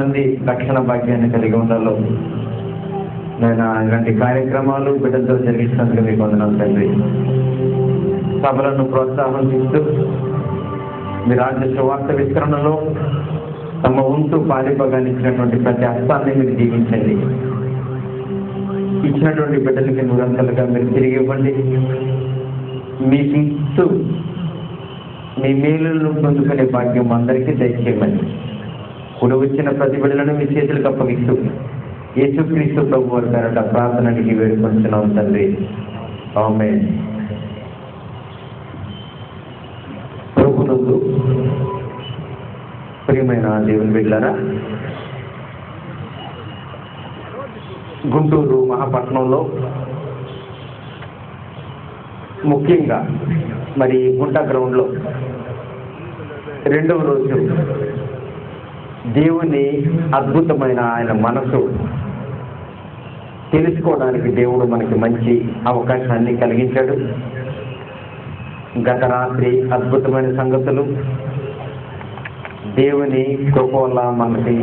మంది రక్షణ భాగ్యాన్ని కలిగి ఉండాలో నేను ఇలాంటి కార్యక్రమాలు బిడ్డలతో జరిగిస్తున్నందుకు మీకు వందనాలు తండ్రి. సభలను ప్రోత్సాహం చేస్తూ మీ రాజ్య సువార్త విస్తరణలో తమ ఉంటూ పాలిభాగాన్ని ఇచ్చినటువంటి ప్రతి హస్తాన్ని మీరు దీవించండి. ఇచ్చినటువంటి బిడ్డలకి నూరంతలుగా మీరు తిరిగి ఇవ్వండి. మీకు ఇస్తూ మీ మేలులను పొందుకునే భాగ్యం అందరికీ దయచేయమని కూడా వచ్చిన ప్రతి బిడ్డలను మీ చేతులకు అప్పగిస్తూ యేసుక్రీస్తు ప్రభు వారి పేరట ప్రార్థనకి వేడుకొంటున్నాం తండ్రి. ఆమేన్. ప్రభునందు ప్రియమైన దేవుని బిడ్డలారా, గుంటూరు మహాపట్నంలో ముఖ్యంగా మరి గుంట గ్రౌండ్లో రెండవ రోజు దేవుని అద్భుతమైన ఆయన మనసు తెలుసుకోవడానికి దేవుడు మనకి మంచి అవకాశాన్ని కలిగించాడు. గత రాత్రి అద్భుతమైన సంగతులు దేవుని కృప వల్ల మనకి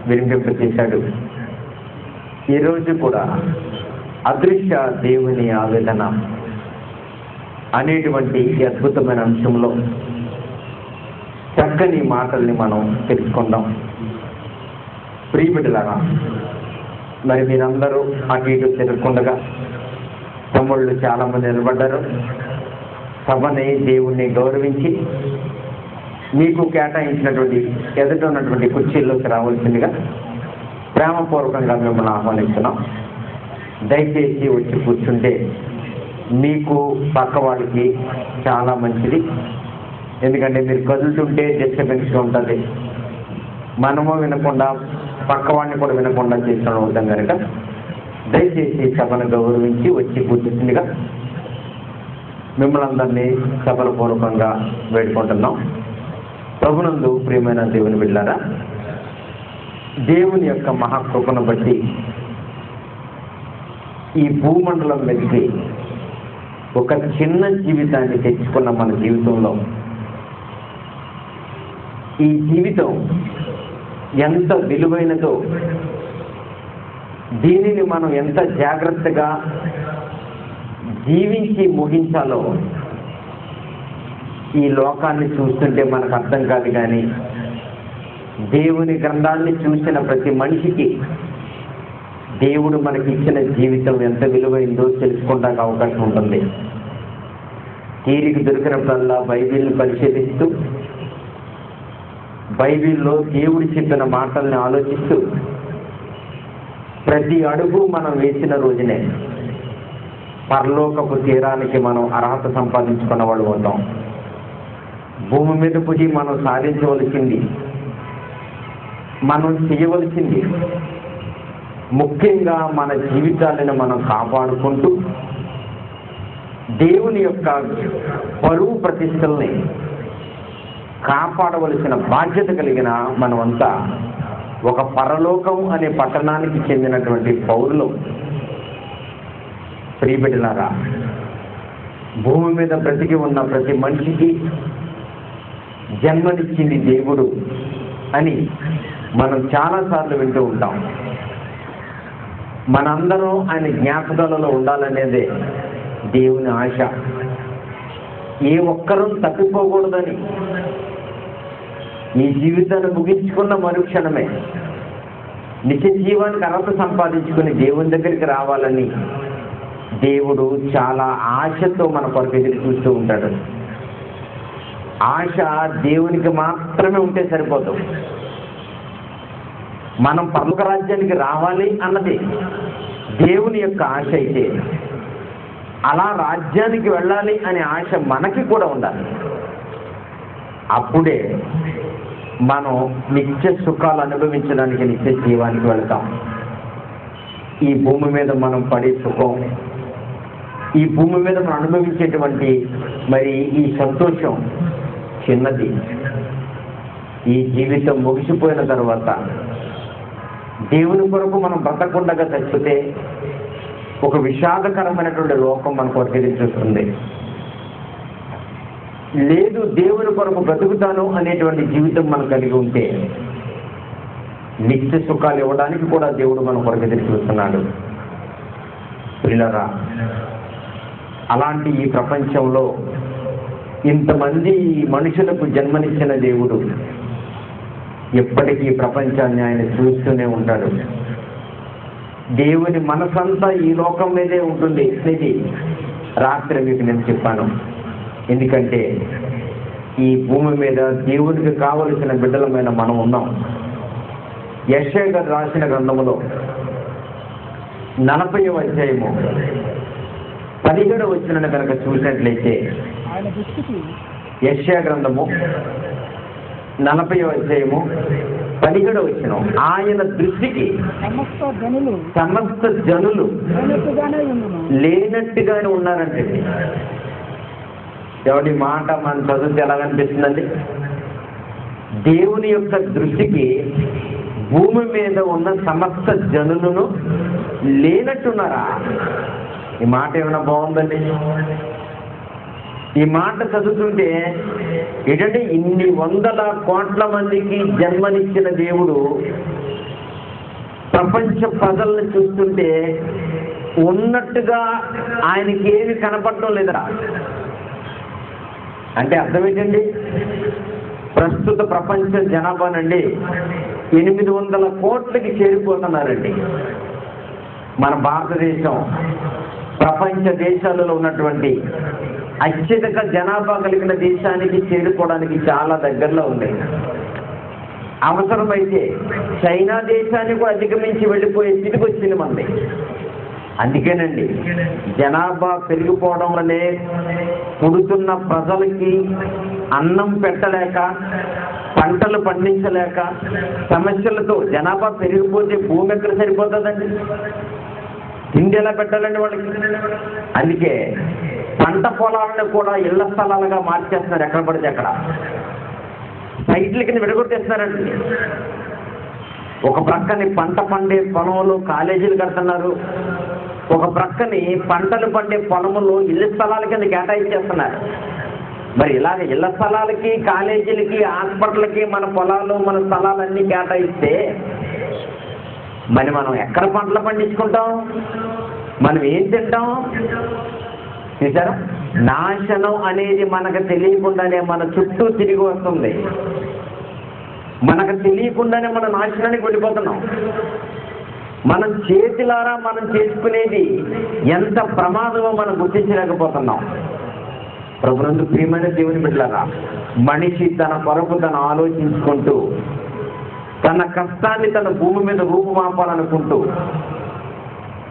వినిపింపచేశాడు. ఈరోజు కూడా అదృశ్య దేవుని ఆవేదన అనేటువంటి అద్భుతమైన అంశంలో చక్కని మాటల్ని మనం తెలుసుకుందాం. ప్రియబిడ్డలారా, మరి మీరందరూ అటు ఇటు తిరగకుండగా తమ్ముళ్ళు చాలామంది నిలబడ్డారు. సభని దేవుణ్ణి గౌరవించి మీకు కేటాయించినటువంటి ఎదుట ఉన్నటువంటి కుర్చీల్లోకి రావాల్సిందిగా ప్రేమపూర్వకంగా మిమ్మల్ని ఆహ్వానిస్తున్నాం. దయచేసి వచ్చి కూర్చుంటే మీకు పక్క వాళ్ళకి చాలా మంచిది. ఎందుకంటే మీరు కదులుతుంటే డిస్టర్బెన్స్గా ఉంటుంది. మనము వినకుండా పక్కవాడిని కూడా వినకుండా చేసిన అవుతాం కనుక దయచేసి సభను గౌరవించి వచ్చి కూర్చుందిగా మిమ్మల్ని అందరినీ సభల పూర్వకంగా వేడుకుంటున్నాం. ప్రభునందు ప్రియమైన దేవుని బిడ్డలారా, దేవుని యొక్క మహాకృపను బట్టి ఈ భూమండలం మీదకి ఒక చిన్న జీవితాన్ని తెచ్చుకున్న మన జీవితంలో ఈ జీవితం ఎంత విలువైనదో, దీనిని మనం ఎంత జాగ్రత్తగా జీవించి ముగించాలో ఈ లోకాన్ని చూస్తుంటే మనకు అర్థం కాదు. కానీ దేవుని గ్రంథాన్ని చూసిన ప్రతి మనిషికి దేవుడు మనకి ఇచ్చిన జీవితం ఎంత విలువైందో తెలుసుకోవడానికి అవకాశం ఉంటుంది. తీరిక దొరికినప్పుడల్లా బైబిల్ని పరిశీలిస్తూ బైబిల్లో దేవుడు చెప్పిన మాటల్ని ఆలోచిస్తూ ప్రతి అడుగు మనం వేసిన రోజునే పరలోకపు తీరానికి మనం అర్హత సంపాదించుకున్న వాళ్ళు అవుతాం. భూమి మీద పుట్టి మనం సాధించవలసింది, మనం చేయవలసింది ముఖ్యంగా మన జీవితాలను మనం కాపాడుకుంటూ దేవుని యొక్క పరువు ప్రతిష్టల్ని కాపాడవలసిన బాధ్యత కలిగిన మనమంతా ఒక పరలోకం అనే పట్టణానికి చెందినటువంటి పౌరులు. ప్రియబిడ్డలారా, భూమి మీద బ్రతికి ఉన్న ప్రతి మనిషికి జన్మనిచ్చింది దేవుడు అని మనం చాలాసార్లు వింటూ ఉంటాం. మనందరం ఆయన జ్ఞాపకాలలో ఉండాలనేదే దేవుని ఆశ. ఏ ఒక్కరూ తప్పిపోకూడదని ఈ జీవితాన్ని ముగించుకున్న మరుక్షణమే నిత్య జీవానికి అర్హత సంపాదించుకుని దేవుని దగ్గరికి రావాలని దేవుడు చాలా ఆశతో మన కొరకు ఎదురు చూస్తూ ఉంటాడు. ఆశ దేవునికి మాత్రమే ఉంటే సరిపోదు. మనం పరలోక రాజ్యానికి రావాలి అన్నది దేవుని యొక్క ఆశ అయితే, అలా రాజ్యానికి వెళ్ళాలి అనే ఆశ మనకి కూడా ఉండాలి. అప్పుడే మనం నిత్య సుఖాలు అనుభవించడానికి, నిత్య జీవానికి వెళ్తాం. ఈ భూమి మీద మనం పడే సుఖం, ఈ భూమి మీద మనం అనుభవించేటువంటి మరి ఈ సంతోషం చిన్నది. ఈ జీవితం ముగిసిపోయిన తర్వాత దేవుని కొరకు మనం బ్రతకుండగా చచ్చితే ఒక విషాదకరమైనటువంటి లోకం మన కొరకు ఎదురు చూస్తుంది. లేదు దేవుని కొరకు బ్రతుకుతాను అనేటువంటి జీవితం మనం కలిగి ఉంటే నిత్య సుఖాలు ఇవ్వడానికి కూడా దేవుడు మన కొరకు ఎదురు చూస్తున్నాడు. పిల్లరా, అలాంటి ఈ ప్రపంచంలో ఇంతమంది మనుషులకు జన్మనిచ్చిన దేవుడు ఎప్పటికీ ప్రపంచాన్ని ఆయన చూస్తూనే ఉంటాడు. దేవుని మనసంతా ఈ లోకం మీదే ఉంటుంది. ఇది రాత్రి మీకు నేను చెప్పాను. ఎందుకంటే ఈ భూమి మీద దేవునికి కావలసిన బిడ్డలమైన మనం ఉన్నాం. యెషయా గారు రాసిన గ్రంథములో 40వ అధ్యాయము 17వ వచనాన్ని కనుక చూసినట్లయితే, యెషయా గ్రంథము 40వ అధ్యాయము 17వ వచనం, ఆయన దృష్టికి సమస్త జనులు లేనట్టుగానే ఉన్నారంటే, ఎవరి మాట మన చదివితే ఎలాగనిపిస్తుందండి? దేవుని యొక్క దృష్టికి భూమి మీద ఉన్న సమస్త జనులను లేనట్టున్నారా? ఈ మాట ఏమైనా బాగుందండి? ఈ మాట చదువుతుంటే ఏంటంటే ఇన్ని వందల కోట్ల మందికి జన్మనిచ్చిన దేవుడు ప్రపంచ ప్రజల్ని చూస్తుంటే ఉన్నట్టుగా ఆయనకి ఏమి కనపడటం లేదరా. అంటే అర్థం ఏంటండి? ప్రస్తుత ప్రపంచ జనాభా నుండి 800 కోట్లకి చేరిపోతున్నారండి. మన భారతదేశం ప్రపంచ దేశాలలో ఉన్నటువంటి అత్యధిక జనాభా కలిగిన దేశానికి చేరుకోవడానికి చాలా దగ్గరలో ఉంది. అవసరమైతే చైనా దేశాన్ని కూడా అధిగమించి వెళ్ళిపోయే స్థితికి వచ్చింది మనది. అందుకేనండి జనాభా పెరిగిపోవడం వల్లే పుడుతున్న ప్రజలకి అన్నం పెట్టలేక, పంటలు పండించలేక సమస్యలతో జనాభా పెరిగిపోతే భూమి ఎక్కడ సరిపోతుందండి? తిండి ఎలా పెట్టాలండి వాళ్ళకి? అందుకే పంట పొలాలను కూడా ఇళ్ల స్థలాలుగా మార్చేస్తున్నారు. ఎక్కడ పడితే అక్కడ సైట్ల కింద విడగొట్టేస్తున్నారండి. ఒక ప్రక్కని పంట పండే పొలంలో కాలేజీలు కడుతున్నారు, ఒక ప్రక్కని పంటలు పండే పొలంలో ఇళ్ల స్థలాల కింద కేటాయించేస్తున్నారు. మరి ఇలాగ ఇళ్ల స్థలాలకి, కాలేజీలకి, హాస్పిటల్కి మన పొలాలు, మన స్థలాలన్నీ కేటాయిస్తే మరి మనం ఎక్కడ పంటలు పండించుకుంటాం? మనం ఏం తింటాం? చూసారా? నాశనం అనేది మనకు తెలియకుండానే మన చుట్టూ తిరిగి వస్తుంది. మనకు తెలియకుండానే మన నాశనానికి వెళ్ళిపోతున్నాం. మనం చేతిలారా మనం చేసుకునేది ఎంత ప్రమాదమో మనం గుర్తించలేకపోతున్నాం. ప్రభునందు ప్రియమైన దేవుని బిడ్డలారా, మనిషి తన కొరకు తను ఆలోచించుకుంటూ తన కష్టాన్ని తన భూమి మీద రూపుమాపాలనుకుంటూ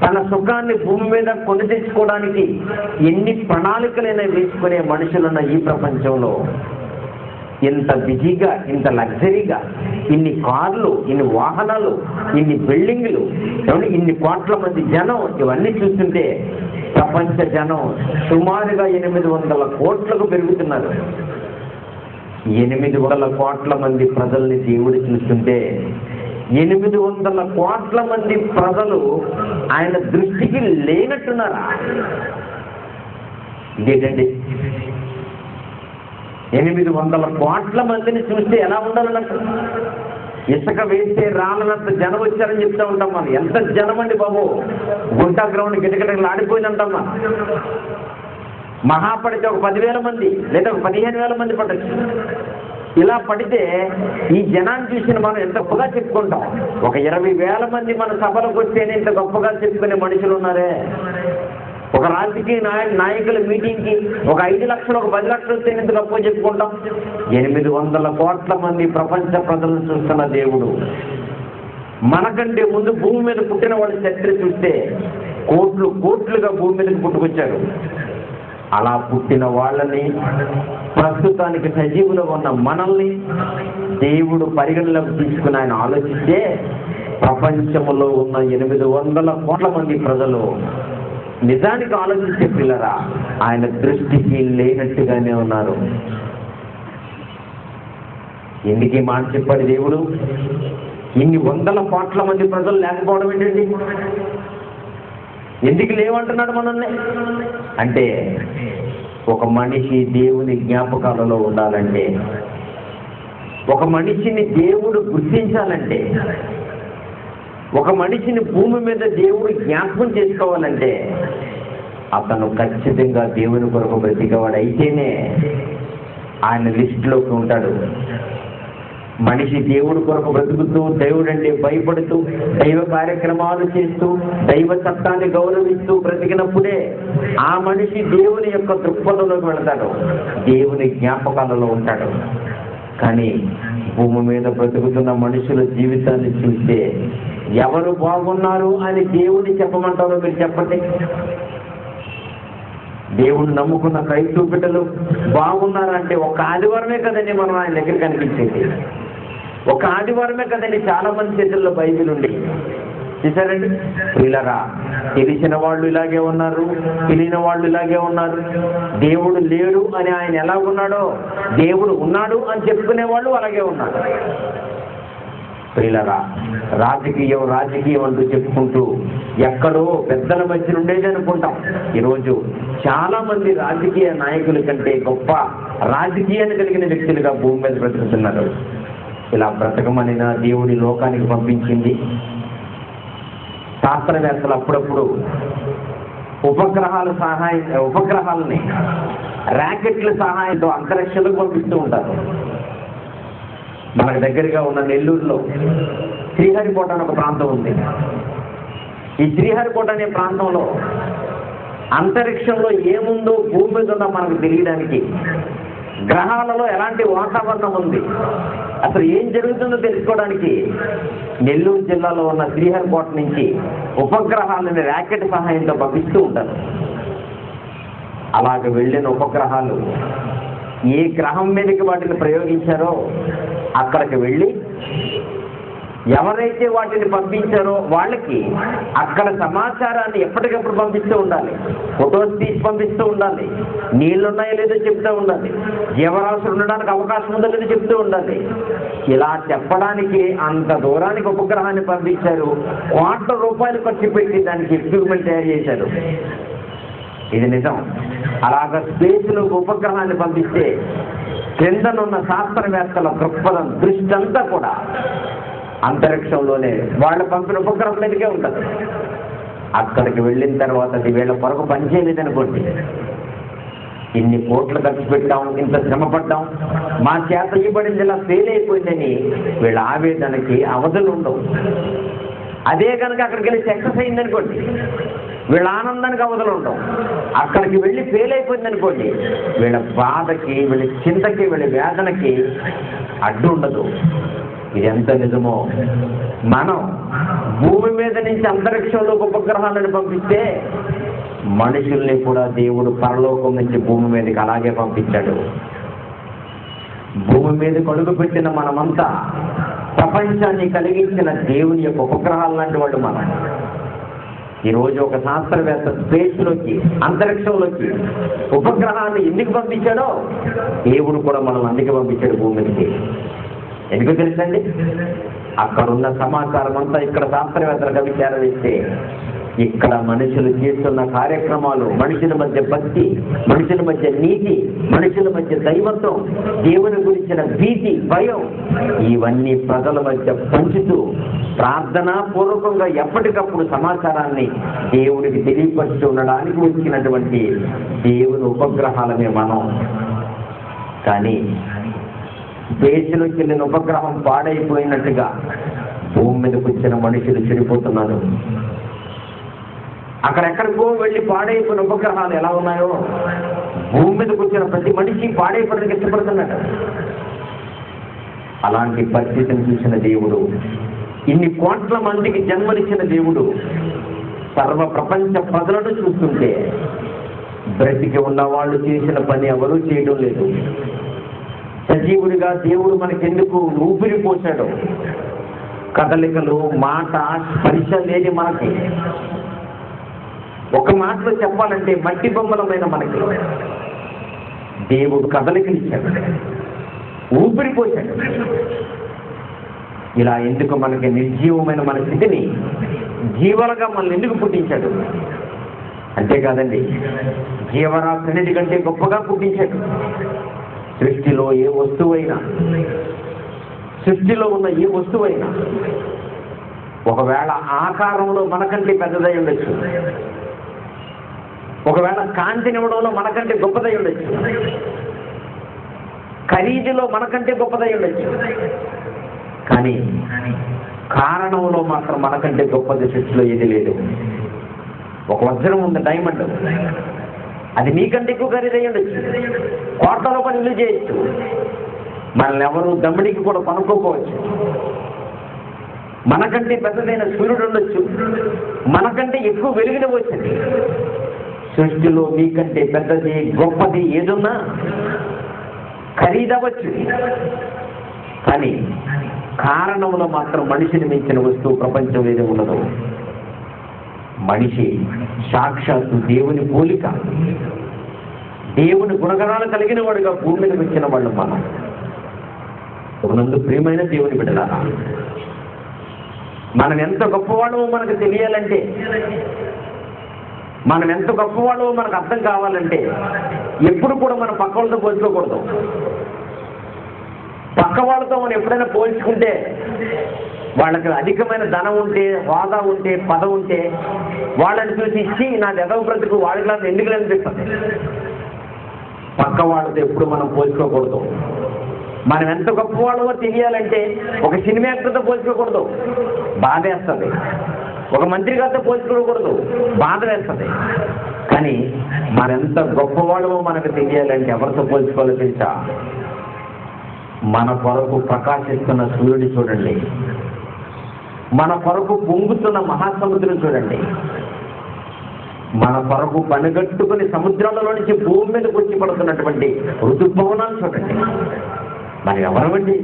తన సుఖాన్ని భూమి మీద కొని తెచ్చుకోవడానికి ఎన్ని ప్రణాళికలైనా వేసుకునే మనుషులున్న ఈ ప్రపంచంలో ఇంత బిజీగా, ఇంత లగ్జరీగా, ఇన్ని కార్లు, ఇన్ని వాహనాలు, ఇన్ని బిల్డింగ్లు, ఇన్ని కోట్ల మంది జనం, ఇవన్నీ చూస్తుంటే ప్రపంచ జనం సుమారుగా 800 కోట్లకు పెరుగుతున్నారు. 800 కోట్ల మంది ప్రజల్ని దేవుడు చూస్తుంటే 800 కోట్ల మంది ప్రజలు ఆయన దృష్టికి లేనట్టున్నారా? ఇదేంటండి? 800 కోట్ల మందిని చూస్తే ఎలా ఉండాలన్నట్టు? ఇసుక వేస్తే రాలనంత జనం వచ్చారని చెప్తా ఉంటాం మనం. ఎంత జనం అండి బాబు! గుంటా గ్రౌండ్ గిటగిటలు ఆడిపోయిందంటాం మనం. మహా పడితే ఒక 10,000 మంది లేదా ఒక 15,000 మంది పడచ్చు. ఇలా పడితే ఈ జనాన్ని చూసిన మనం ఎంత గొప్పగా చెప్పుకుంటాం. ఒక 20,000 మంది మన సభలకు వస్తేనే ఇంత గొప్పగా చెప్పుకునే మనుషులు ఉన్నారే. ఒక రాజకీయ నాయకుల మీటింగ్కి ఒక 5 లక్షలు, ఒక 10 లక్షలు వస్తేనే ఇంత గొప్పగా చెప్పుకుంటాం. 800 కోట్ల మంది ప్రపంచ ప్రజలను చూస్తున్న దేవుడు మనకంటే ముందు భూమి మీద పుట్టిన వాళ్ళ చరిత్ర చూస్తే కోట్లు కోట్లుగా భూమి మీదకి పుట్టుకొచ్చారు. అలా పుట్టిన వాళ్ళని, ప్రస్తుతానికి సజీవులో ఉన్న మనల్ని దేవుడు పరిగణలోకి తీసుకుని ఆయన ఆలోచిస్తే ప్రపంచంలో ఉన్న 800 కోట్ల మంది ప్రజలు నిజానికి ఆలోచించే పిల్లరా ఆయన దృష్టికి లేనట్టుగానే ఉన్నారు. ఎందుకు మాట చెప్పాడు దేవుడు? ఇన్ని 100 కోట్ల మంది ప్రజలు లేకపోవడం ఏంటండి? ఎందుకు లేవంటున్నాడు మనల్ని? అంటే ఒక మనిషి దేవుని జ్ఞాపకాలలో ఉండాలంటే, ఒక మనిషిని దేవుడు గుర్తించాలంటే, ఒక మనిషిని భూమి మీద దేవుడు జ్ఞాపకం చేసుకోవాలంటే అతను ఖచ్చితంగా దేవుని కొరకు బ్రతికేవాడు అయితేనే ఆయన లిస్టులోకి ఉంటాడు. మనిషి దేవుడి కొరకు బ్రతుకుతూ, దేవుడు అంటే భయపడుతూ, దైవ కార్యక్రమాలు చేస్తూ, దైవ చట్టాన్ని గౌరవిస్తూ బ్రతికినప్పుడే ఆ మనిషి దేవుని యొక్క దృక్పథంలోకి వెళతాడు, దేవుని జ్ఞాపకాలలో ఉంటాడు. కానీ భూమి మీద బ్రతుకుతున్న మనుషుల జీవితాన్ని చూస్తే ఎవరు బాగున్నారు అని దేవుడిని చెప్పమంటారో మీరు చెప్పండి. దేవుడు నమ్ముకున్న క్రైస్తవ బిడ్డలు బాగున్నారంటే ఒక ఆదివారమే కదండి మనం ఆయన దగ్గర కనిపించేది. ఒక ఆదివారమే కదండి చాలా మంది చేతుల్లో బైబిల్ ఉండి. చూసారండి పిల్లరా, తెలిసిన వాళ్ళు ఇలాగే ఉన్నారు, తెలియని వాళ్ళు ఇలాగే ఉన్నారు. దేవుడు లేడు అని ఆయన ఎలా ఉన్నాడో దేవుడు ఉన్నాడు అని చెప్పుకునే వాళ్ళు అలాగే ఉన్నారు. పిల్లరా, రాజకీయం అంటూ చెప్పుకుంటూ ఎక్కడో పెద్దల మధ్య ఉండేది అనుకుంటాం. ఈరోజు చాలా మంది రాజకీయ నాయకుల కంటే గొప్ప రాజకీయాన్ని కలిగిన వ్యక్తులుగా భూమి మీద బ్రతుకుతున్నారు. ఇలా బ్రతకమని దేవుడి లోకానికి పంపించింది. శాస్త్రవేత్తలు అప్పుడప్పుడు ఉపగ్రహాలని ర్యాకెట్ల సహాయంతో అంతరిక్షంలోకి పంపిస్తూ ఉంటారు. మనకు దగ్గరగా ఉన్న నెల్లూరులో శ్రీహరికోట అనే ఒక ప్రాంతం ఉంది. ఈ శ్రీహరికోట అనే ప్రాంతంలో అంతరిక్షంలో ఏముందో భూమి మీద ఉందో మనకు తెలియడానికి, గ్రహాలలో ఎలాంటి వాతావరణం ఉంది, అసలు ఏం జరుగుతుందో తెలుసుకోవడానికి నెల్లూరు జిల్లాలో ఉన్న శ్రీహరికోట నుంచి ఉపగ్రహాలని ర్యాకెట్ సహాయంతో పంపిస్తూ ఉంటారు. అలాగ వెళ్ళిన ఉపగ్రహాలు ఏ గ్రహం మీదకి వాటిని ప్రయోగించారో అక్కడికి వెళ్ళి ఎవరైతే వాటిని పంపించారో వాళ్ళకి అక్కడ సమాచారాన్ని ఎప్పటికప్పుడు పంపిస్తూ ఉండాలి, ఫొటోస్ తీసి పంపిస్తూ ఉండాలి, నీళ్లు ఉన్నాయో లేదో చెప్తూ ఉండాలి, జీవరాశులు ఉండడానికి అవకాశం ఉందో లేదో చెప్తూ ఉండాలి. ఇలా చెప్పడానికి అంత దూరానికి ఉపగ్రహాన్ని పంపించారు. కోట్ల రూపాయలు ఖర్చు పెట్టి దానికి ఎక్విప్మెంట్ తయారు చేశారు. ఇది నిజం. అలాగ స్పేస్లో ఉపగ్రహాన్ని పంపిస్తే క్రిందనున్న శాస్త్రవేత్తల దృక్పథం దృష్టి అంతా కూడా అంతరిక్షంలోనే వాళ్ళు పంపిన ఉపగ్రహం మీదకే ఉంటుంది. అక్కడికి వెళ్ళిన తర్వాత అది వీళ్ళ కొరకు పనిచేయలేదనుకోండి, ఇన్ని కోట్లు ఖర్చు పెట్టాం, ఇంత శ్రమ పడ్డాం, మా చేత ఇవ్వబడింది ఇలా ఫెయిల్ అయిపోయిందని వీళ్ళ ఆవేదనకి అవధులు ఉండవు. అదే కనుక అక్కడికి వెళ్ళి సక్సెస్ అయిందనుకోండి, వీళ్ళ ఆనందానికి అవధులు ఉండవు. అక్కడికి వెళ్ళి ఫెయిల్ అయిపోయింది అనుకోండి, వీళ్ళ బాధకి, వీళ్ళ చింతకి, వీళ్ళ వేదనకి అడ్డు ఉండదు. ఇది ఎంత నిజమో, మనం భూమి మీద నుంచి అంతరిక్షంలోకి ఉపగ్రహాలను పంపిస్తే మనుషుల్ని కూడా దేవుడు పరలోకం నుంచి భూమి మీదకి అలాగే పంపించాడు. భూమి మీద కడుగు పెట్టిన మనమంతా ప్రపంచాన్ని కలిగించిన దేవుని యొక్క ఉపగ్రహాలు లాంటి వాళ్ళు మనం. ఈరోజు ఒక శాస్త్రవేత్త స్పేస్లోకి, అంతరిక్షంలోకి ఉపగ్రహాన్ని ఎందుకు పంపించాడో దేవుడు కూడా మనం అందుకే పంపించాడు భూమి మీదకి. ఎందుకు తెలుసండి? అక్కడున్న సమాచారం అంతా ఇక్కడ శాస్త్రవేత్తలకు చేరవేస్తే ఇక్కడ మనుషులు చేస్తున్న కార్యక్రమాలు, మనుషుల మధ్య భక్తి, మనుషుల మధ్య నీతి, మనుషుల మధ్య దైవత్వం, దేవుని గురించిన భీతి, భయం, ఇవన్నీ ప్రజల మధ్య పంచుతూ ప్రార్థనా పూర్వకంగా ఎప్పటికప్పుడు సమాచారాన్ని దేవుడికి తెలియపరుస్తూ ఉండడానికి వచ్చినటువంటి దేవుని ఉపగ్రహాలమే మనం. కానీ దేశంలోకి వెళ్ళిన ఉపగ్రహం పాడైపోయినట్టుగా భూమి మీదకి వచ్చిన మనుషులు చెడిపోతున్నారు. అక్కడెక్కడికో వెళ్ళి పాడైపోయిన ఉపగ్రహాలు ఎలా ఉన్నాయో భూమి మీదకి వచ్చిన ప్రతి మనిషి పాడైపోవడానికి ఇష్టపడుతున్నాడు. అలాంటి పరిస్థితిని చూసిన దేవుడు, ఇన్ని కోట్ల మందికి జన్మనిచ్చిన దేవుడు సర్వ ప్రపంచ ప్రజలను చూస్తుంటే బ్రతికి ఉన్న వాళ్ళు చేసిన పని ఎవరూ చేయడం లేదు. సజీవుడిగా దేవుడు మనకెందుకు ఊపిరి పోశాడు? కదలికలు, మాట, స్పర్శ లేని మనకి, ఒక మాటలో చెప్పాలంటే మట్టి బొమ్మలమైన మనకి దేవుడు కదలికనిచ్చాడు, ఊపిరి పోశాడు. ఇలా ఎందుకు మనకి నిర్జీవమైన మన స్థితిని జీవాలుగా మనల్ని ఎందుకు పుట్టించాడు? అంతేకాదండి, జీవరాశి కంటే గొప్పగా పుట్టించాడు. సృష్టిలో ఏ వస్తువైనా, సృష్టిలో ఉన్న ఏ వస్తువైనా ఒకవేళ ఆకారంలో మనకంటే పెద్దదై ఉండొచ్చు, ఒకవేళ కాంతినివ్వడంలో మనకంటే గొప్పదై ఉండొచ్చు, ఖరీదులో మనకంటే గొప్పదై ఉండొచ్చు, కానీ కారణంలో మాత్రం మనకంటే గొప్పది సృష్టిలో ఏది లేదు. ఒక వజ్రం ఉంది, డైమండ్, అది నీకంటే ఎక్కువ ఖరీదై ఉండొచ్చు, కోట్ల రూపాయలు విలువ చేయొచ్చు, మనల్ని ఎవరు దమ్మిడికి కూడా కొనుక్కోపోవచ్చు. మనకంటే పెద్దదైన సూర్యుడు ఉండొచ్చు, మనకంటే ఎక్కువ వెలుగునివ్వచ్చండి. సృష్టిలో మీకంటే పెద్దది గొప్పది ఏదున్నా ఖరీదవచ్చు, కానీ కారణంలో మాత్రం మనిషిని మించిన వస్తువు ప్రపంచం ఏది ఉండదు. మనిషి సాక్షాత్తు దేవుని పోలిక, దేవుని గుణగణాలు కలిగిన వాడుగా భూమి మీదకి వచ్చిన వాళ్ళు మనం. నందు ప్రియమైన దేవుని బిడ్డలారా, మనం ఎంత గొప్పవాళ్ళో మనకు తెలియాలంటే, మనం ఎంత గొప్పవాళ్ళో మనకు అర్థం కావాలంటే ఎప్పుడు కూడా మనం పక్క వాళ్ళతో పోల్చుకోకూడదు. పక్క వాళ్ళతో మనం ఎప్పుడైనా పోల్చుకుంటే వాళ్ళకి అధికమైన ధనం ఉంటే, హోదా ఉంటే, పదం ఉంటే వాళ్ళని చూసి ఇచ్చి నా ఎదవ బ్రతుకు వాళ్ళ క్లాస్ ఎందుకు అనిపిస్తుంది. పక్క వాళ్ళతో ఎప్పుడు మనం పోల్చుకోకూడదు. మనం ఎంత గొప్పవాళ్ళో తెలియాలంటే ఒక సినిమా యాక్టర్తో పోల్చుకోకూడదు, బాధ వేస్తుంది. ఒక మంత్రి గారితో పోల్చుకోకూడదు, బాధ వేస్తుంది. కానీ మరెంత గొప్పవాళ్ళమో మనకు తెలియాలంటే ఎవరితో పోల్చుకోవాలో తెలుసా? మన కొరకు ప్రకాశిస్తున్న సూర్యుడిని చూడండి, మన కొరకు పొంగుతున్న మహాసముద్రం చూడండి, మన కొరకు పనిగట్టుకుని సముద్రాలలో నుంచి భూమి మీదకి వచ్చి పడుతున్నటువంటి ఋతుపవనాలు చూడండి. మనం ఎవరమండి?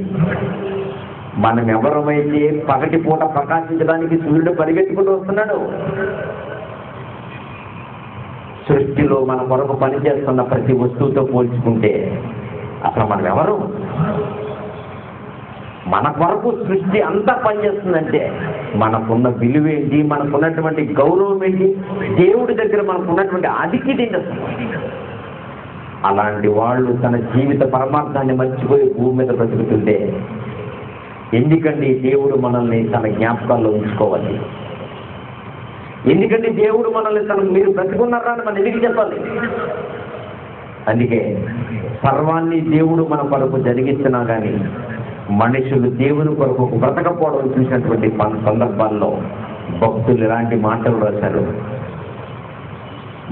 మనం ఎవరమైతే పగటి పూట ప్రకాశించడానికి సూర్యుడు పరిగెత్తుకుంటూ వస్తున్నాడు. సృష్టిలో మన కొరకు పనిచేస్తున్న ప్రతి వస్తువుతో పోల్చుకుంటే అసలు మనం ఎవరు? మన కొరకు సృష్టి అంతా పనిచేస్తుందంటే మనకున్న విలువ ఏంటి, మనకున్నటువంటి గౌరవం ఏంటి, దేవుడి దగ్గర మనకున్నటువంటి ఆధిక్యత ఏంటి అసలు? అలాంటి వాళ్ళు తన జీవిత పరమార్థాన్ని మర్చిపోయి భూమి మీద బ్రతుకుతుంటే ఎందుకండి దేవుడు మనల్ని తన జ్ఞాపకాల్లో ఉంచుకోవాలి? ఎందుకంటే దేవుడు మనల్ని మీరు బ్రతుకున్నారా అని మనం ఎందుకు చెప్పాలి? అందుకే సర్వాన్ని దేవుడు మన కొరకు జరిగిస్తున్నా కానీ మనుషులు దేవుని కొరకు బ్రతకపోవడం చూసినటువంటి సందర్భాల్లో భక్తులు ఇలాంటి మాటలు రాశారు.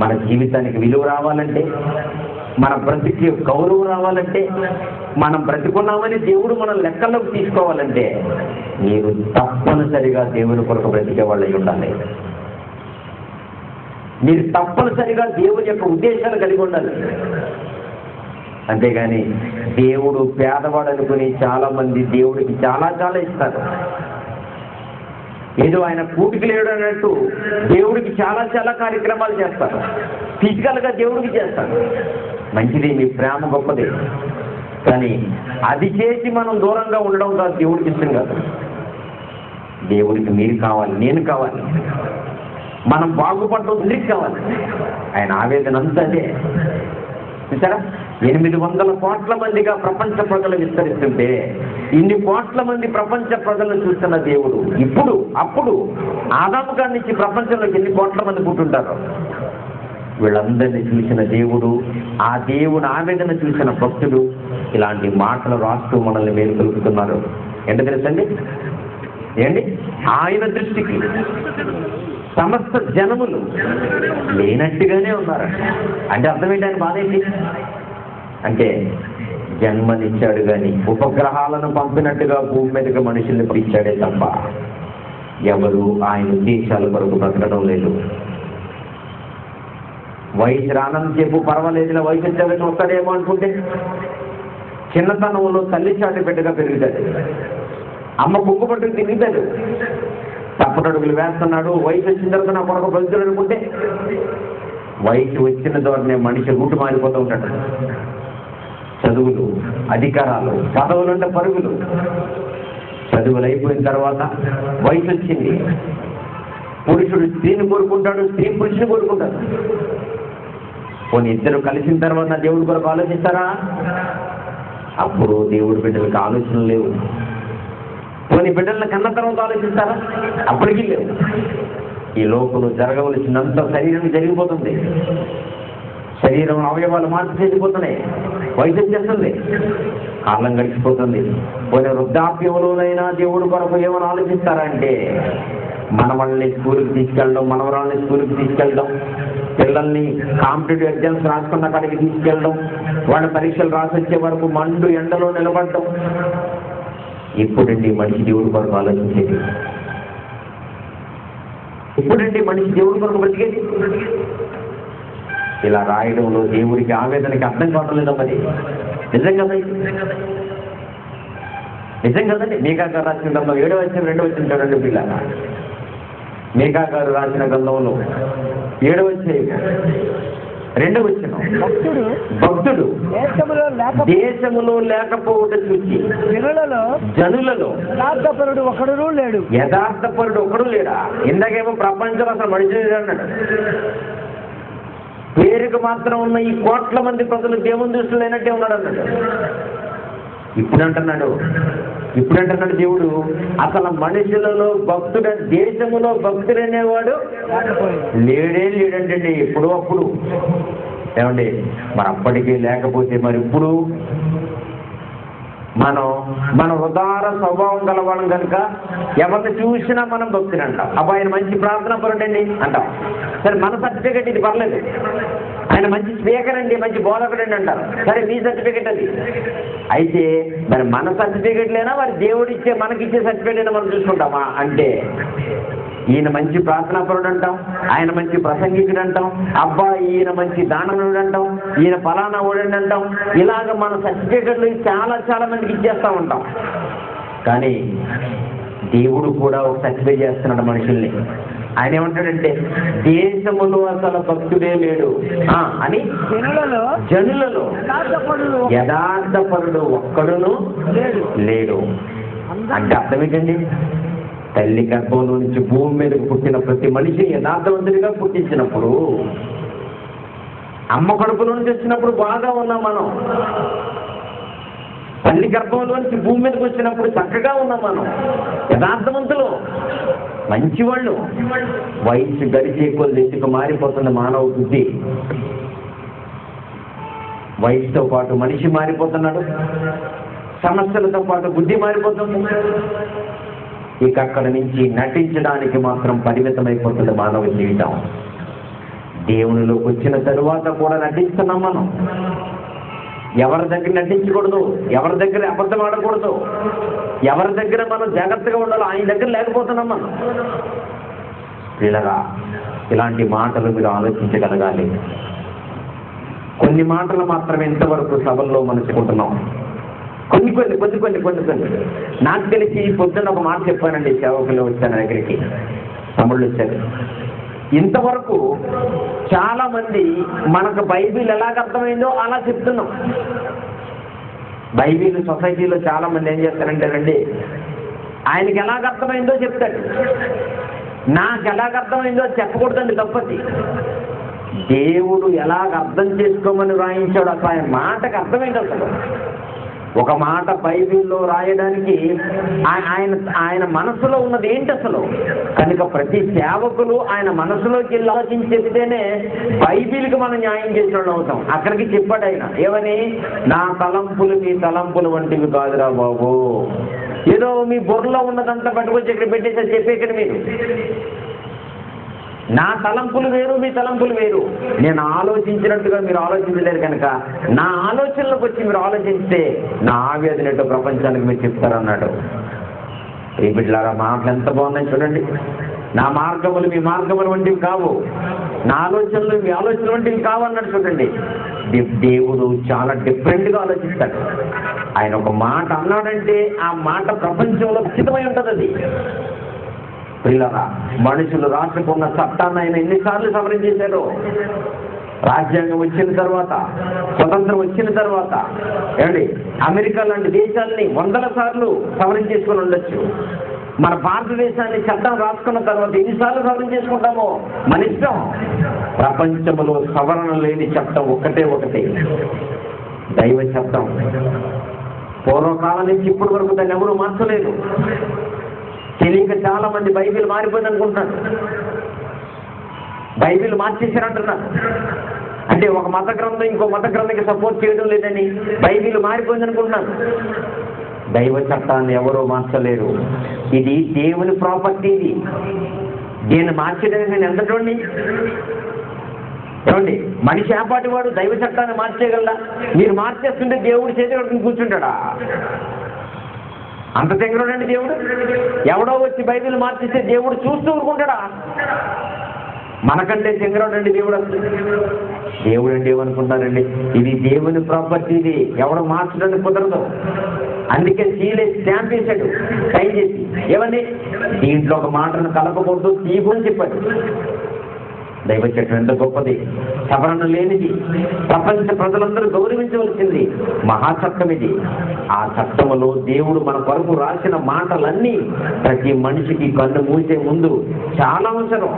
మన జీవితానికి విలువ రావాలంటే, మన బ్రతికి గౌరవం రావాలంటే, మనం బ్రతికున్నామని దేవుడు మనం లెక్కల్లోకి తీసుకోవాలంటే మీరు తప్పనిసరిగా దేవుని కొరకు బ్రతికే వాళ్ళు అయి ఉండాలి. మీరు తప్పనిసరిగా దేవుని యొక్క ఉద్దేశాలు కలిగి ఉండాలి. అంతేగాని దేవుడు పేదవాడు అనుకుని చాలా మంది దేవుడికి చాలా చాలా ఇస్తారు. ఏదో ఆయన కూటికి లేడు అన్నట్టు దేవుడికి చాలా చాలా కార్యక్రమాలు చేస్తారు. ఫిజికల్గా దేవుడికి చేస్తారు. మంచిది, మీ ప్రేమ గొప్పది. కానీ అది చేసి మనం దూరంగా ఉండడం కాదు దేవుడికి ఇష్టం కాదు. దేవుడికి మీరు కావాలి, నేను కావాలి, మనం బాగుపడటం అందరికి కావాలి. ఆయన ఆవేదన అంతా అదే. చూసారా, 800 కోట్ల మందిగా ప్రపంచ ప్రజలు విస్తరిస్తుంటే ఇన్ని కోట్ల మంది ప్రపంచ ప్రజలను చూస్తున్న దేవుడు అప్పుడు ఆదాము గారి నుంచి ప్రపంచంలోకి ఎన్ని కోట్ల మంది పుట్టుంటారు. వీళ్ళందరినీ చూసిన దేవుడు, ఆ దేవుని ఆవేదన చూసిన భక్తుడు ఇలాంటి మాటలు రాస్తూ మనల్ని మేలుకొలుపుతున్నారు. ఎంత తెలుసండి? ఏంటి? ఆయన దృష్టికి సమస్త జనములు లేనట్టుగానే ఉన్నారు. అంటే అర్థం ఏంటి? ఆయన బాధ ఏంటి అంటే జన్మనిచ్చాడు కానీ ఉపగ్రహాలను పంపినట్టుగా భూమి మీదకి మనుషుల్ని పంపించాడే తప్ప ఎవరు ఆయన ఉద్దేశాల కొరకు బ్రతకడం లేదు. వయసు రానంత చెప్పు పర్వాలేదులే, వయసు వచ్చాక చూస్తాడేమో అనుకుంటే చిన్నతనంలో తల్లి చాటు బిడ్డగా పెరుగుతాడు. అమ్మ కుక్క పట్టుకు తిరుగుతాడు, తప్పటడుగులు వేస్తున్నాడు. వయసు వచ్చిన తర్వాత నా కొరకు బతుకులు అనుకుంటే వయసు వచ్చిన ద్వారానే మనిషి రూటు మారిపోతూ ఉంటాడు. చదువులు, అధికారాలు, పదవులుంటే పరుగులు. చదువులు అయిపోయిన తర్వాత వయసు వచ్చింది, పురుషుడు స్త్రీని కోరుకుంటాడు, స్త్రీ పురుషుని కోరుకుంటాడు. కొన్ని ఇద్దరు కలిసిన తర్వాత దేవుడి కొరకు ఆలోచిస్తారా? అప్పుడు దేవుడి బిడ్డలకు ఆలోచనలు లేవు. కొన్ని బిడ్డలను కన్న తర్వాత ఆలోచిస్తారా? అప్పటికీ లేవు. ఈ లోకంలో జరగవలసినంత శరీరం జరిగిపోతుంది, శరీరం అవయవాలు మార్పు చేసిపోతున్నాయి, వయసు వచ్చేస్తుంది, కాలం గడిచిపోతుంది. కొన్ని వృద్ధాప్యంలోనైనా దేవుడు కొరకు ఏమైనా ఆలోచిస్తారంటే మనవల్ని స్కూల్కి తీసుకెళ్ళడం, మనవరాల్ని స్కూల్కి తీసుకెళ్ళడం, పిల్లల్ని కాంపిటేటివ్ ఎగ్జామ్స్ రాసుకున్న కాడికి తీసుకెళ్ళడం, వాళ్ళ పరీక్షలు రాసి వచ్చే వరకు మండు ఎండలో నిలబడటం. ఇప్పుడండి మనిషి దేవుడి కొరకు ఆలోచించేది, ఇప్పుడండి మనిషి దేవుడి కొరకు బ్రతికేది. ఇలా రాయడంలో దేవుడికి ఆవేదనకి అర్థం కావట్లేదా? మరి నిజం కదండి, నిజం కదండి. మీకా గారు రాసిన గ్రంథం 7వ అధ్యాయం 2వ వచనం చూడండి పిల్లల. మీకా గారు రాసిన గ్రంథంలో 7వ అధ్యాయం 2వ వచనం, భక్తుడు దేశములో లేకపోవట చూసి జనులలో యథార్థపరుడు ఒకడు లేడా? ఇందాకేమో ప్రపంచంలో అసలు మనిషి అన్నాడు. పేరుకు మాత్రం ఉన్న ఈ కోట్ల మంది ప్రజలు దేవుని దృష్టిలో లేనట్టే ఉన్నాడు అన్నాడు. ఇప్పుడు అంటున్నాడు దేవుడు, అసలు మనుషులలో భక్తుడు, దేశములో భక్తుడు అనేవాడు లేడంటండి. ఇప్పుడు అప్పుడు ఏమండి, మరి అప్పటికీ లేకపోతే మరి ఇప్పుడు మనం ఉదార స్వభావం గలవాళ్ళం కనుక ఎవరిని చూసినా మనం భక్తుని అంటాం. అబ్బా ఆయన మంచి ప్రార్థన పరుడండి అంటాం. సరే, మన సర్టిఫికెట్ ఇది పర్లేదు. ఆయన మంచి స్పీకర్ అండి, మంచి బోధకుడు అండి అంటారు. సరే, మీ సర్టిఫికెట్ అది. అయితే మరి మన సర్టిఫికెట్లైనా మరి దేవుడు ఇచ్చే మనకిచ్చే సర్టిఫికెట్ అయినా మనం చూసుకుంటామా? అంటే ఈయన మంచి ప్రార్థనాపరుడు అంటాం, ఆయన మంచి ప్రసంగికుడు అంటాం, అబ్బా ఈయన మంచి దాననుడు అంటాం, ఈయన ఫలానా ఓడండి అంటాం. ఇలాగ మన సర్టిఫికెట్లు చాలా మందికి ఇచ్చేస్తూ ఉంటాం. కానీ దేవుడు కూడా ఒక సర్టిఫికేట్ చేస్తున్నాడు మనుషుల్ని. ఆయన ఏమంటాడంటే దేశములో అసలు భక్తుడే లేడు అని, జనులలో యథార్థపరుడు ఒక్కడును లేడు. అంటే అర్థం ఏంటండి? తల్లి గర్భంలో నుంచి భూమి మీదకు పుట్టిన ప్రతి మనిషి యథార్థవంతుడిగా పుట్టించినప్పుడు, అమ్మ కడుపులో నుంచి వచ్చినప్పుడు బాగా ఉన్నాం మనం. తల్లి గర్భంలో నుంచి భూమి మీదకి వచ్చినప్పుడు చక్కగా ఉన్నాం మనం, యథార్థవంతులు, మంచివాళ్ళు. వయసు గడిచే కొద్ది ఎందుకు మారిపోతుంది మానవ బుద్ధి. వయసుతో పాటు మనిషి మారిపోతున్నాడు, సమస్యలతో పాటు బుద్ధి మారిపోతుంది. ఇక అక్కడ నుంచి నటించడానికి మాత్రం పరిమితమైపోతుంది మానవ జీవితం. దేవునిలోకి వచ్చిన తరువాత కూడా నటిస్తున్నాం మనం. ఎవరి దగ్గర నటించకూడదు, ఎవరి దగ్గర అబద్ధం ఆడకూడదు, ఎవరి దగ్గర మనం జాగ్రత్తగా ఉండాలో ఆయన దగ్గర లేకపోతున్నాం మనం. పిల్లగా ఇలాంటి మాటలు మీరు ఆలోచించగలగాలి. కొన్ని మాటలు మాత్రమే ఇంతవరకు సభల్లో మనసుకుంటున్నాం. కొన్ని నాకు తెలిసి పొద్దున్న ఒక మాట చెప్పానండి, సేవకులు వచ్చాను దగ్గరికి, తమ్ముళ్ళు వచ్చారు. ఇంతవరకు చాలా మంది మనకు బైబిల్ ఎలాగ అర్థమైందో అలా చెప్తున్నాం. బైబిల్ సొసైటీలో చాలా మంది ఏం చేస్తారంటే రండి, ఆయనకి ఎలాగ అర్థమైందో చెప్తాడు, నాకు ఎలాగ అర్థమైందో చెప్పకూడదండి, తప్పది. దేవుడు ఎలాగ అర్థం చేసుకోమని రాయించాడు అసలు ఆయన మాటకు అర్థమైంది. అసలు ఒక మాట బైబిల్లో రాయడానికి ఆయన మనసులో ఉన్నది ఏంటి అసలు? కనుక ప్రతి సేవకులు ఆయన మనసులోకి వెళ్ళి ఆలోచించి చెప్తేనే బైబిల్కి మనం న్యాయం చేసిన అవుతాం. అక్కడికి చెప్పాడు ఆయన, ఏమని? నా తలంపులు మీ తలంపులు వంటివి కాదురా బాబు. ఏదో మీ బుర్రలో ఉన్నదంతా పట్టుకొచ్చి ఇక్కడ పెట్టేసి చెప్పేక్కడ మీరు. నా తలంపులు వేరు, మీ తలంపులు వేరు. నేను ఆలోచించినట్టుగా మీరు ఆలోచించలేరు కనుక నా ఆలోచనలకు వచ్చి మీరు ఆలోచిస్తే నా ఆవేదనతో ప్రపంచానికి మీరు చెప్తారన్నాడు. ఈ బిడ్డలారా మాటలు ఎంత బాగున్నాయి చూడండి. నా మార్గములు మీ మార్గములు వంటివి కావు, నా ఆలోచనలు మీ ఆలోచనలు వంటివి కావు అన్నాడు. చూడండి, దేవుడు చాలా డిఫరెంట్గా ఆలోచిస్తాడు. ఆయన ఒక మాట అన్నాడంటే ఆ మాట ప్రపంచంలో ఖచ్చితమై ఉంటుంది. అది పిల్లరా, మనుషులు రాసుకున్న చట్టాన్ని ఆయన ఎన్నిసార్లు సవరించేశారో. రాజ్యాంగం వచ్చిన తర్వాత, స్వతంత్రం వచ్చిన తర్వాత ఏమండి, అమెరికా లాంటి దేశాలని 100 సార్లు సవరించేసుకుని ఉండొచ్చు. మన భారతదేశాన్ని చట్టం రాసుకున్న తర్వాత ఎన్నిసార్లు సవరణ చేసుకుంటామో మన ఇష్టం. ప్రపంచంలో సవరణ లేని చట్టం ఒకటే, దైవ చట్టం. పూర్వకాలం నుంచి ఇప్పటి వరకు దాన్ని ఎవరు మార్చలేదు. తెలియక చాలా మంది బైబిల్ మారిపోయింది అనుకుంటున్నారు. బైబిల్ మార్చేశారంటున్నారు. అంటే ఒక మత గ్రంథం ఇంకో మత గ్రంథంకి సపోర్ట్ చేయడం లేదని బైబిల్ మారిపోయింది అనుకుంటున్నారు. దైవ చట్టాన్ని ఎవరూ మార్చలేరు. ఇది దేవుని ప్రాపర్టీ. ఇది దీన్ని మార్చడానికి నేను ఎంత చూడండి. ఏమండి, మనిషి ఏపాటి వాడు దైవ చట్టాన్ని మార్చేయగలరా? మీరు మార్చేస్తుంటే దేవుడు చేతి కట్టుకుని కూర్చుంటాడా? అంత తెంగరోడండి దేవుడు. ఎవడో వచ్చి బైబిల్ మార్చేస్తే దేవుడు చూస్తూ ఊరుకుంటాడా? మనకంటే తెంగరోడండి దేవుడు. దేవుడు అంటే ఏమనుకుంటారండి, ఇది దేవుని ప్రాపర్టీ, ఇది ఎవడో మార్చడానికి కుదరదు. అందుకే సీలే స్టాంప్ వేశాడు సైన్ చేసి. ఏమని? దీంట్లో ఒక మాటను కలపకూడదు, తీగు అని చెప్పాడు. దైవ చట్టం ఎంత గొప్పది, సవరణ లేనిది, ప్రపంచ ప్రజలందరూ గౌరవించవలసింది మహాచట్టం ఇది. ఆ చట్టములో దేవుడు మన కొరకు రాసిన మాటలన్నీ ప్రతి మనిషికి కన్ను మూసే ముందు చాలా అవసరం.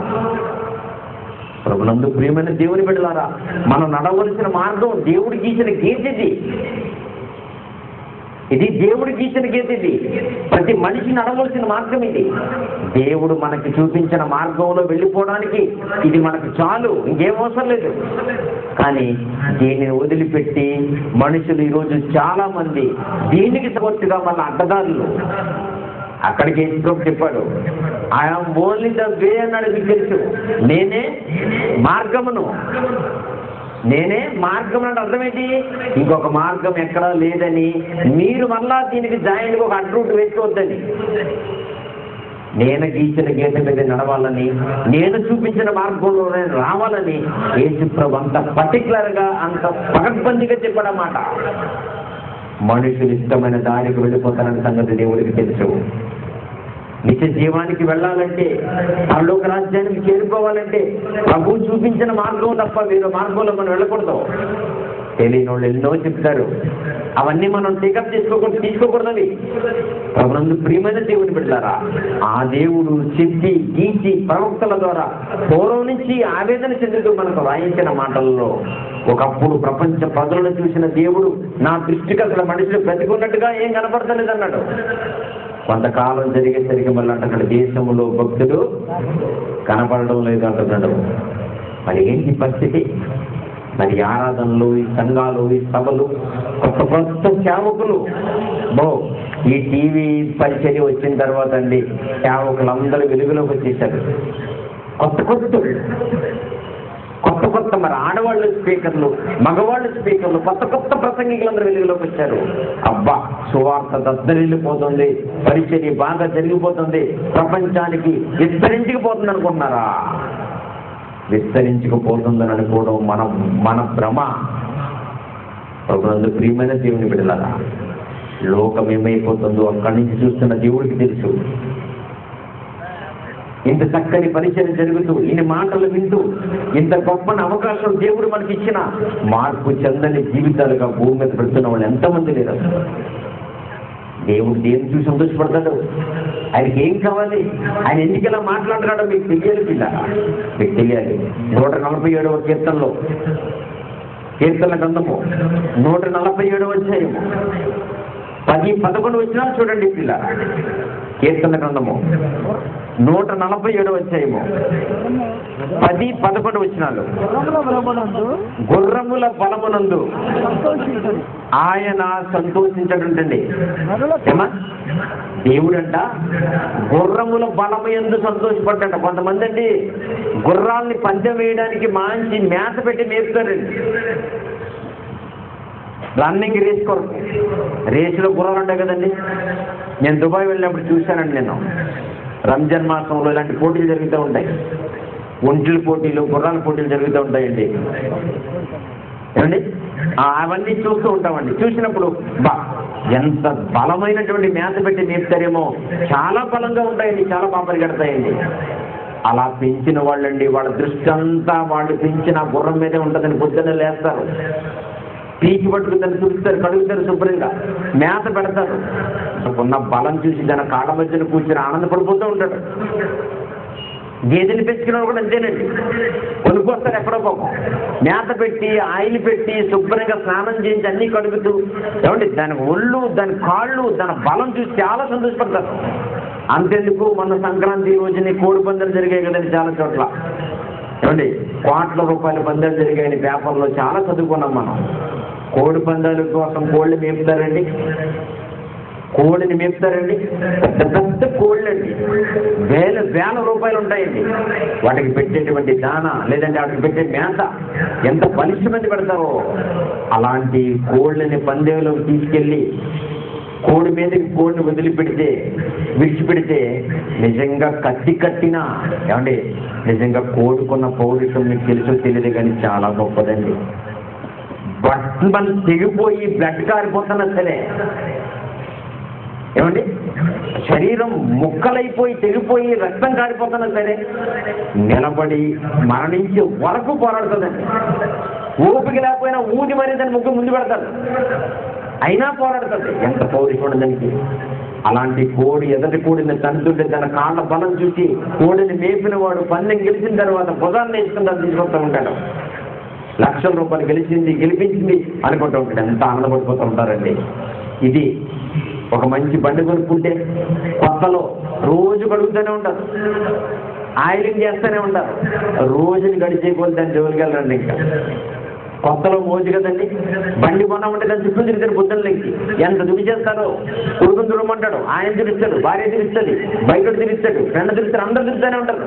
ప్రభునందు ప్రియమైన దేవుని బిడ్డలారా, మనం నడవలసిన మార్గం దేవుడు గీసిన గీత. ఇది దేవుడు గీసిన గీత. ఇది ప్రతి మనిషి నడవలసిన మార్గం. ఇది దేవుడు మనకి చూపించిన మార్గంలో వెళ్ళిపోవడానికి ఇది మనకు చాలు, ఇంకేం అవసరం లేదు. కానీ దీనిని వదిలిపెట్టి మనుషులు ఈరోజు చాలా మంది దీనికి సపోర్ట్గా వాళ్ళ అడ్డదారులు. అక్కడికి యేసుప్రభు చెప్పాడు, ఐఎమ్ ఓన్లీ ద వే అన్నాడు. మీకు తెలుసు, నేనే మార్గమును. నేనే మార్గం అంటే అర్థం ఏంటి? ఇంకొక మార్గం ఎక్కడా లేదని, మీరు మళ్ళా దీనికి జాయిన్గా ఒక అడ్రూట్ వేసుకోవద్దని. నేను గీచిన గీత మీద నడవాలని, నేను చూపించిన మార్గంలో రావాలని యేసుప్రభు అంత పర్టికులర్గా, అంత పకడ్బందీగా చెప్పాడన్నమాట. మనుషులు ఇష్టమైన దారికి వెళ్ళిపోతారన్న సంగతి దేవుడికి తెలుసు. నిత్య జీవానికి వెళ్ళాలంటే, పరలోక రాజ్యానికి చేరుకోవాలంటే ప్రభువు చూపించిన మార్గం తప్ప వేరే మార్గంలో మనం వెళ్ళకూడదు. తెలియని వాళ్ళు ఎన్నో చెప్తారు, అవన్నీ మనం టేకప్ తీసుకోకూడదు. ప్రభునందు ప్రియమైన దేవుని బిడ్డలారా, ఆ దేవుడు చెప్పి గీచి ప్రవక్తల ద్వారా పూర్వం నుంచి ఆవేదన చెందుతూ మనకు రాయించిన మాటల్లో ఒకప్పుడు ప్రపంచ ప్రజలను చూసిన దేవుడు నా దృష్టికి అసలు మనుషులు బ్రతికున్నట్టుగా ఏం కనపడతలేదన్నాడు. కొంతకాలం జరిగేసరికి మళ్ళీ అక్కడ దేశంలో భక్తులు కనపడడం లేదు అంటున్నాడు. మరి ఏంటి పరిస్థితి? మరి ఆరాధనలు, ఈ సంఘాలు, ఈ సభలు, కొత్త సేవకులు. ఈ టీవీ పరిచర్య వచ్చిన తర్వాత అండి సేవకులందరూ వెలుగులోకి వచ్చేసారు. కొత్త మరి ఆడవాళ్ళు స్పీకర్లు, మగవాళ్ళు స్పీకర్లు, కొత్త ప్రసంగికులందరూ వెలుగులోకి వచ్చారు. అబ్బా, సువార్త దద్దరిల్లిపోతుంది, పరిచర్య బాగా జరిగిపోతుంది, ప్రపంచానికి విస్తరించుకుపోతుంది అనుకుంటున్నారా? విస్తరించుకుపోతుందని అనుకోవడం మన భ్రమ. ప్రభునందు ప్రియమైన దేవుని బిడ్డలారా, లోకం ఏమైపోతుందో అక్కడి నుంచి చూస్తున్న దేవుడికి తెలుసు. ఇంత చక్కని పరిచయం జరుగుతూ, ఇన్ని మాటలు వింటూ, ఇంత గొప్ప అవకాశం దేవుడు మనకి ఇచ్చిన, మార్పు చెందని జీవితాలుగా భూమి మీద పెడుతున్న వాళ్ళు ఎంతమంది లేరు? దేవుడు దేని చూసి సంతోషపడతాడు? ఆయనకి ఏం కావాలి? ఆయన ఎందుకు ఇలా మాట్లాడుతున్నాడో మీకు తెలియాలి పిల్ల, మీకు తెలియాలి. 147వ కీర్తనలో, కీర్తన గ్రంథము 147వ అధ్యాయము 10-11 వచనాలు చూడండి పిల్ల. కీర్తన గ్రంథము 147వ అధ్యాయము 10-11 వచనాలు. గుర్రముల బలమునందు ఆయన సంతోషించడంటండి. ఏమా? దేవుడంట గుర్రముల బలము యందు సంతోషపడ్డంట. కొంతమంది అండి గుర్రాల్ని పందెం వేయడానికి మంచి మేత పెట్టి మేపుతారండి. రన్నింగ్ రేస్ కొరకు, రేసులో గుర్రాలు ఉంటాయి కదండి. నేను దుబాయ్ వెళ్ళినప్పుడు చూశానండి. నేను రంజాన్ మాసంలో ఇలాంటి పోటీలు జరుగుతూ ఉంటాయి. ఒంట్ల పోటీలు, గుర్రాల పోటీలు జరుగుతూ ఉంటాయండి. ఏమండి, అవన్నీ చూస్తూ ఉంటామండి. చూసినప్పుడు ఎంత బలమైనటువంటి మేత పెట్టి మేపుతారేమో, చాలా బలంగా ఉంటాయండి, చాలా బాగా పరిగెడతాయండి. అలా పెంచిన వాళ్ళండి, వాళ్ళ దృష్టి అంతా వాళ్ళు పెంచిన గుర్రం మీదే ఉంటుందని పొద్దున్న లేస్తారు, పీకి పట్టుకుందని చూస్తారు, కడుగుతారు, శుభ్రంగా మేత పెడతారు. ఉన్న బలం చూసి దాని కాళ్ళ మధ్యన కూర్చొని ఆనందపడిపోతూ ఉంటాడు. గేదెలు పెంచుకున్న కూడా అంతేనండి. కొనుక్కొస్తారు ఎక్కడో పాపం, మేత పెట్టి ఆయిల్ పెట్టి శుభ్రంగా స్నానం చేయించి అన్నీ కడుగుతూ ఏమండి దాని ఒళ్ళు, దాని కాళ్ళు, దాని బలం చూసి చాలా సంతోషపడతారు. అంతెందుకు మొన్న సంక్రాంతి రోజుని కోడి పందాలు జరిగాయి కదండి చాలా చోట్ల. ఏమండి కోట్ల రూపాయల పందాలు జరిగాయని పేపర్లో చాలా చదువుకున్నాం మనం. కోడి పందాల కోసం కోళ్ళు మేపుతారండి, కోడిని మేపుతారండి, పెద్ద పెద్ద కోళ్ళండి, వేల రూపాయలు ఉంటాయండి. వాటికి పెట్టేటువంటి దానా లేదంటే వాటికి పెట్టే మేత ఎంత బలిష్టమంది పెడతారో. అలాంటి కోళ్ళని పందెంలోకి తీసుకెళ్ళి కోడి మీదకి కోడిని విడిచిపెడితే నిజంగా కట్టినా ఏమండి నిజంగా కోడుకున్న పౌరుషం మీకు తెలుసో తెలియదు కానీ చాలా గొప్పదండి. బట్టలు తెగిపోయి బ్లడ్ కారిపోతున్నా సరే, ఏమండి శరీరం ముక్కలైపోయి తెగిపోయి రక్తం కారిపోతున్నా సరే నిలబడి మరణించే వరకు పోరాడుతుందండి. ఓపిక లేకపోయినా ఊది మరీ దాన్ని ముగ్గు ముందు పెడతారు, అయినా పోరాడుతుంది. ఎంత పౌరుషం ఉండదానికి. అలాంటి కోడి ఎదటి కోడిని తంతుంటే తన కాళ్ళ బలం చూసి కోడిని మేపిన వాడు పందెం గెలిచిన తర్వాత భుజాన్ని వేసుకుంటా తీసుకొస్తూ ఉంటాడు. లక్షల రూపాయలు గెలిపించింది అనుకుంటూ ఉంటాడు. ఎంత ఆనందపడిపోతూ ఉంటారండి. ఇది ఒక మంచి బండి కొనుక్కుంటే కొత్తలో రోజు కడుగుతూనే ఉంటారు, ఆయిలింగ్ చేస్తూనే ఉంటారు. రోజుని గడిచే కొద్ది దాన్ని జోలికి వెళ్ళరండి. ఇంకా కొత్తలో మోజు కదండి. బండి కొన్నామంటే దాన్ని చుట్టూ తిరుగుతారు పొద్దున్నకి. ఎంత దుడి చేస్తారో, కొడుకుని దుడమంటాడు, ఆయన తిరుగుతాడు, భార్య తిరుగుతుంది, బయట తిరుగుతాడు, ఫ్రెండ్ తిరుగుతారు, అందరూ తిరుగుతూనే ఉంటారు.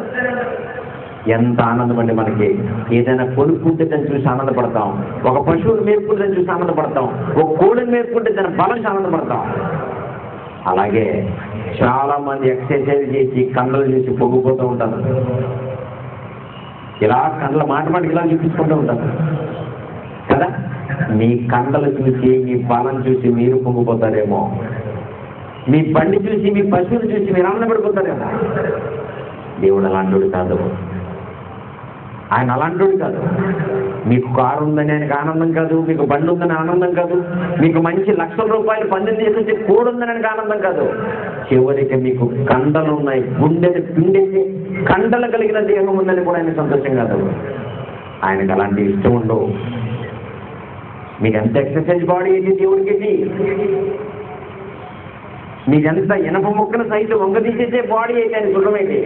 ఎంత ఆనందం అండి మనకి. ఏదైనా కొనుక్కుంటే దాన్ని చూసి ఆనందపడతాం, ఒక పశువుని మేపుకుంటే దాన్ని చూసి ఆనందపడతాం, ఒక కోడిని మేపుకుంటే దాని బలం చూసి ఆనందపడతాం. అలాగే చాలా మంది ఎక్సర్సైజ్ చేసి కండలు చూసి పొంగిపోతూ ఉంటారు. ఇలా కండల మాటకి ఇలా చూపించుకుంటూ ఉంటారు కదా. మీ కండలు చూసి మీ బలం చూసి మీరు పొంగిపోతారేమో, మీ బండి చూసి మీ పశువులు చూసి మీరు ఆనందపడిపోతారేమో. దేవుడు అలాంటి కాదు, ఆయన అలాంటి కాదు. మీకు కారు ఉందని ఆయనకు ఆనందం కాదు, మీకు బండి ఉందని ఆనందం కాదు, మీకు మంచి లక్షల రూపాయలు పందెం చేసి కోడి ఉందని ఆయనకు ఆనందం కాదు. చివరికి మీకు కండలు ఉన్నాయి, గుండెని పిండేసి కండలు కలిగిన దేహం ఉందని కూడా ఆయన సంతోషం కాదు. ఆయనకు అలాంటి ఇష్టం ఉండవు. మీకు ఎంత ఎక్సర్సైజ్ బాడీ ఏంటి దేవుడికి, మీకెంత ఇనప ముక్కను సైతం వంగదీసేసే బాడీ అయితే ఆయన సుఖమైంది.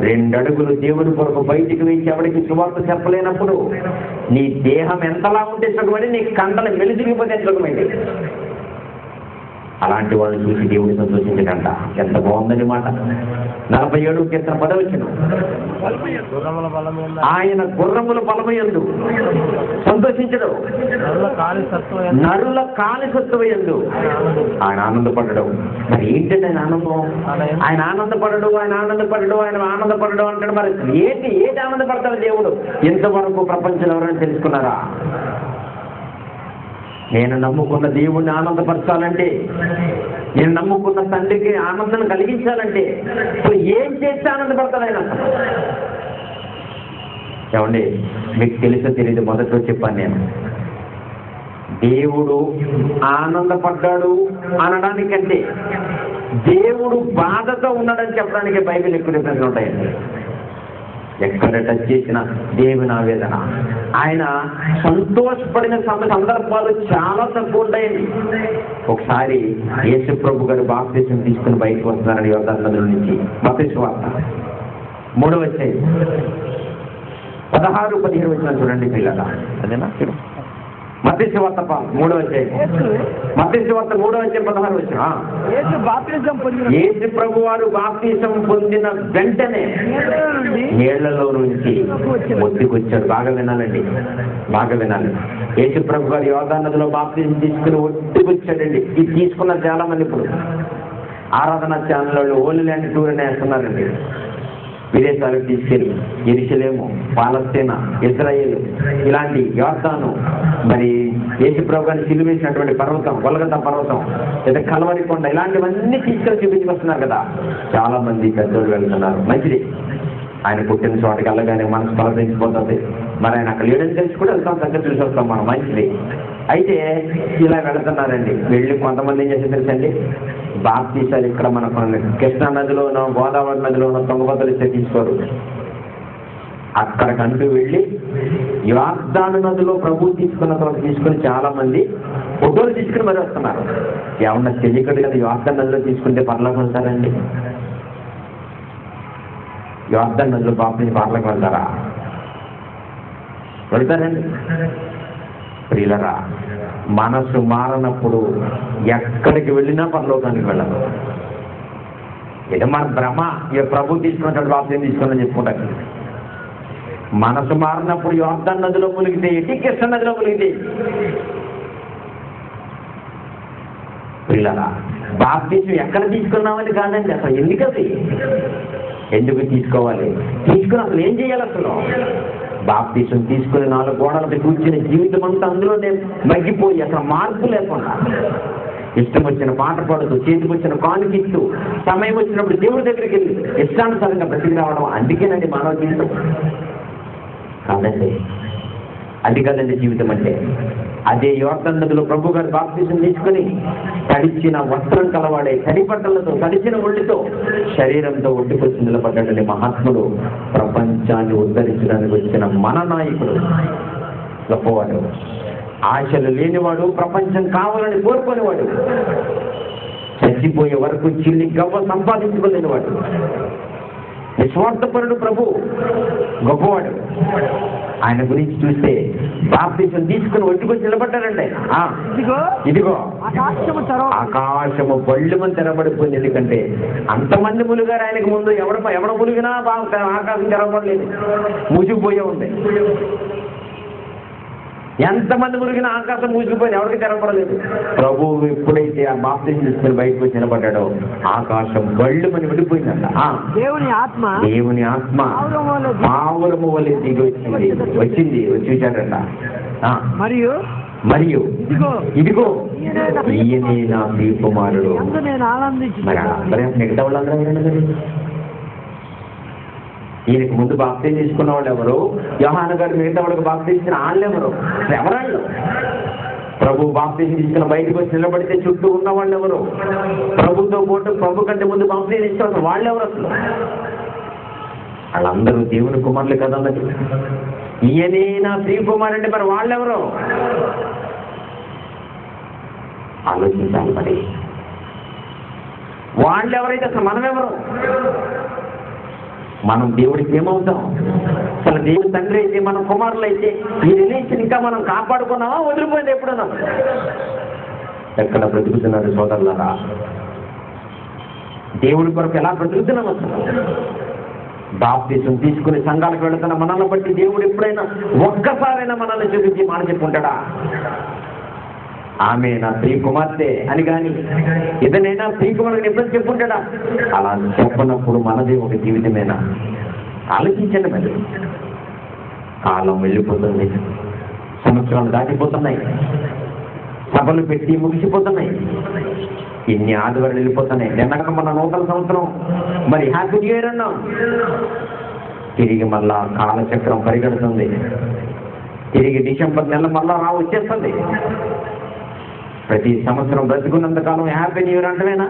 2 అడుగులు దేవుని కొరకు బయటికి వేసి ఎవరికి సువార్త చెప్పలేనప్పుడు నీ దేహం ఎంతలా ఉంటే సుఖమైంది, నీ కండలు మెలిసిగిపోతే సుఖమైంది. అలాంటి వాళ్ళని చూసి దేవుడు సంతోషించడంట. ఎంత బాగుందని మాట. 47 కీర్తన 10 ఆయన గుర్రముల బలమయందు సంతోషించడు, నరుల కాలి సత్తువయందు ఆయన ఆనందపడడం. మరి ఏంటంటే ఆయన ఆనందం? ఆయన ఆనందపడడు అంటాడు. మరి ఏంటి ఆనందపడతాడు దేవుడు? ఇంతవరకు ప్రపంచంలో ఎవరైనా తెలుసుకున్నారా? నేను నమ్ముకున్న దేవుణ్ణి ఆనందపరచాలంటే, నేను నమ్ముకున్న తండ్రికి ఆనందం కలిగించాలంటే ఏం చేస్తే ఆనందపడతాడు ఆయన? ఏమండి మీకు తెలుసో తెలియదు, మొదట్లో చెప్పాను నేను. దేవుడు ఆనందపడ్డాడు అనడానికంటే దేవుడు బాధతో ఉన్నాడని చెప్పడానికి బైబిల్ ఎక్కువ డిఫరెన్స్ ఉంటాయండి. ఎక్కడ టచ్ చేసిన దేవుని ఆవేదన, ఆయన సంతోషపడిన సందర్భాలు చాలా తక్కువ ఉంటాయండి. ఒకసారి యేసు ప్రభు గారు బాప్తిసం తీసుకుని బయటకు వస్తున్నారని యోర్దాను నది నుంచి. మత్తయి సువార్త 3వ అధ్యాయం 16-17 చూడండి పిల్లల. అదేనా? మత్తయి సువార్త 3వ అధ్యాయం 16. యేసు ప్రభు వారు బాప్తిసం పొందిన వెంటనే నీళ్లలో నుంచి ఒడ్డుకొచ్చాడు. బాగా వినాలండి, బాగా వినాలి. యేసు ప్రభు గారు యోర్దాను నదిలో బాప్తిసం తీసుకుని ఒడ్డుకొచ్చాడండి. ఇది తీసుకున్నారు చాలా మంది. ఇప్పుడు ఆరాధన ఛానల్ ఓన్లీ ల్యాండ్ టూర్ అని వేస్తున్నారండి. విదేశాలకు తీసుకెళ్ళి యెరూషలేము, పాలస్తీనా, ఇజ్రాయేల్ ఇలాంటి యోర్దాను, మరి యేసు ప్రభు గారిని సిలువేసినటువంటి పర్వతం, గొల్గొతా పర్వతం, లేదా కల్వరి కొండ, ఇలాంటివన్నీ తీసుకెళ్ళి చూపించుకొస్తున్నారు కదా. చాలా మంది పెద్దోళ్ళు వెళ్తున్నారు. మంచిది, ఆయన పుట్టిన చోటకి వెళ్ళగానే మనసు బలపరిచిపోతుంది. మరి ఆయన అక్కడ లేడని తెలిసి కూడా వెళ్తాం, దగ్గర చూసి వస్తాం మనం. మంచిది. అయితే ఇలా వెళుతున్నారండి. వెళ్ళి కొంతమంది ఏం చేసి తెలుసండి, బాప్తీసాలు ఇక్కడ మనకు కృష్ణా నదిలోనో గోదావరి నదిలోనో తుంగభద్రలు ఇస్తే తీసుకోరు. అక్కడికంటూ వెళ్ళి యోర్దాను నదిలో ప్రభు తీసుకున్న తర్వాత తీసుకుని చాలా మంది ఫోటోలు తీసుకుని మరి వస్తున్నారు. ఏమన్నా తెలియకడు కదా యోర్దాను నదిలో తీసుకుంటే పర్లోకి వెళ్తారండి? యోర్దాను నదిలో బాప్తీసి పర్లోకి వెళ్తారా? వెళ్తారండి? ప్రియులరా, మనసు మారనప్పుడు ఎక్కడికి వెళ్ళినా పరలోకానికి వెళ్ళదు. ఏదో మన భ్రమ, ఇక ప్రభు తీసుకున్నట్టు బాప్తీసం తీసుకుని చెప్పుకుంటారు. మనసు మారినప్పుడు యోర్దాను నదిలో మునిగితే ఏంటి, కృష్ణ నదిలో మునిగితే ప్రియులరా, బాప్తీసం ఎక్కడ తీసుకున్నామని కాదండి, అసలు ఎందుకది, ఎందుకు తీసుకోవాలి, తీసుకుని అసలు ఏం చేయాలి? అసలు బాప్తీసం తీసుకుని 4 గోడలకి కూర్చుని జీవితం అంతా అందులోనే మగ్గిపోయి అసలు మార్పు లేకుండా ఇష్టం వచ్చిన పాట పాడుతూ, చేతికి వచ్చిన కానుకిస్తూ, సమయం వచ్చినప్పుడు దేవుడి దగ్గరికి వెళ్ళి ఇష్టానుసారంగా బ్రతికి రావడం అందుకేనండి మానవ జీవితం. కాదండి, అది కాదండి జీవితం అంటే. అదే యోర్దాను నదిలో ప్రభు గారు బాప్తీసం తీసుకుని తడిచిన వస్త్రం కలవాడే, తడి బట్టలతో, తడిచిన ఒళ్ళితో, శరీరంతో ఒడ్డుకొచ్చి నిలబడ్డాడని మహాత్ముడు, ప్రపంచాన్ని ఉద్ధరించడానికి వచ్చిన మన నాయకుడు, గొప్పవాడు, ఆశలు లేనివాడు, ప్రపంచం కావాలని కోరుకునేవాడు, చచ్చిపోయే వరకు చిల్లి గవ్వ సంపాదించుకోలేనివాడు, నిస్వార్థపరుడు ప్రభు, గొప్పవాడు. ఆయన గురించి చూస్తే బాప్తీసం తీసుకుని ఒడ్డుకొచ్చి నిలబడ్డారండి. ఇదిగో ఆకాశము బళ్ళుమని తెరబడిపోయింది. ఎందుకంటే అంతమంది ములుగారు ఆయనకు ముందు. ఎవడ ములిగినా ఆకాశం తెరవబడలేదు, మూసుకుపోయే ఉంది. ఎంతమంది మునిగినా ఆకాశం మూసుకుపోయింది, ఎవరికి తెరపడలేదు. ప్రభువు ఎప్పుడైతే ఆ బాప్తీసం తీసుకుని బయటకు వచ్చి నిలబడ్డాడో ఆకాశం బళ్ళు మని విడిపోయిందంట. దేవుని ఆత్మ పావురము వలె దిగి వచ్చింది వచ్చేసాడట. మరియు ఇదిగో ఈయనే నా ప్రియకుమారుడు. మరి అందరూ మిగతా వాళ్ళందరూ ఈయనకు ముందు బాప్తీసం తీసుకున్న వాళ్ళు ఎవరు? యోహాను గారు మిగతా వాళ్ళకి బాప్తీసం ఇచ్చిన వాళ్ళు ఎవరు? ఎవరాళ్ళు? ప్రభు బాప్తీసం తీసుకున్న బయటకు వచ్చి నిలబడితే చుట్టూ ఉన్న వాళ్ళు ఎవరు? ప్రభుతో పాటు ప్రభు కంటే ముందు బాప్తీసం ఇచ్చిన వాళ్ళు ఎవరు? అసలు వాళ్ళందరూ దేవుని కుమారులు కదన్నది. ఈయనే నా ప్రియ కుమారుడు అంటే మరి వాళ్ళెవరు? ఆలోచించాలి. మరి వాళ్ళెవరైతే అసలు మనమెవరు? మనం దేవుడికి ఏమవుతాం? అసలు దేవుడి తండ్రి అయితే, మన కుమారులు అయితే ఈ రిలేషన్ ఇంకా మనం కాపాడుకున్నామా, వదిలిపోయింది ఎప్పుడన్నా? ఎక్కడ బ్రతుకుతున్నారు సోదరులారా? దేవుడి కొరకు ఎలా బ్రతుకుతున్నాం? అసలు బాప్తీసం తీసుకుని సంఘాలకు వెళుతున్న మనల్ని బట్టి దేవుడు ఎప్పుడైనా ఒక్కసారైనా మనల్ని చూపించి మాట చెప్పుకుంటాడా? ఆమె నా ప్రియ కుమార్తె అని కానీ ఏదైనా ప్రియ కుమారుని ఎప్పుడైనా చెప్పుకుంటాడా? అలా చెప్పనప్పుడు మనది ఒక జీవితమేనా? ఆలోచించండి. మరి కాలం వెళ్ళిపోతుంది, సంవత్సరాలు దాటిపోతున్నాయి, సభలు పెట్టి ముగిసిపోతున్నాయి, ఎన్ని ఆదివారాలు వెళ్ళిపోతున్నాయి. నిన్నక మన నూతన సంవత్సరం, మరి హ్యాపీ న్యూ ఇయర్ అన్నాం. తిరిగి మళ్ళా కాలచక్రం పరిగెడుతుంది. తిరిగి డిసెంబర్ నెల మళ్ళా వచ్చేస్తుంది. ప్రతి సంవత్సరం బ్రతుకున్నంతకాలం హ్యాపీ న్యూ ఇయర్ అంటేనా?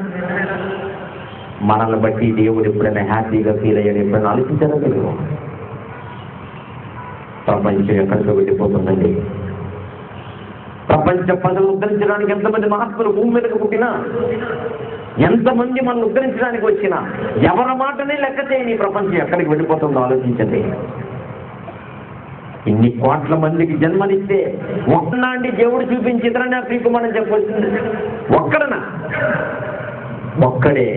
మనల్ని బట్టి దేవుడు ఎప్పుడైనా హ్యాపీగా ఫీల్ అయ్యాడు? ఎప్పుడైనా ఆలోచించారా? తెలుగు ప్రపంచం ఎక్కడికో వెళ్ళిపోతుందండి. ప్రపంచ ప్రజలు ఉద్ధరించడానికి ఎంతమంది మహాత్ములు భూమి మీదకి పుట్టినా, ఎంతమంది మనల్ని ఉద్ధరించడానికి వచ్చినా, ఎవరి మాటనే లెక్క చేయని ప్రపంచం ఎక్కడికి వెళ్ళిపోతుందో ఆలోచించండి. ఇన్ని కోట్ల మందికి జన్మనిస్తే ఒక్కనాంటి దేవుడు చూపించి ఇతరనే ప్రియకుమారని చెప్పవలసింది ఒక్కడనా? ఒక్కడే.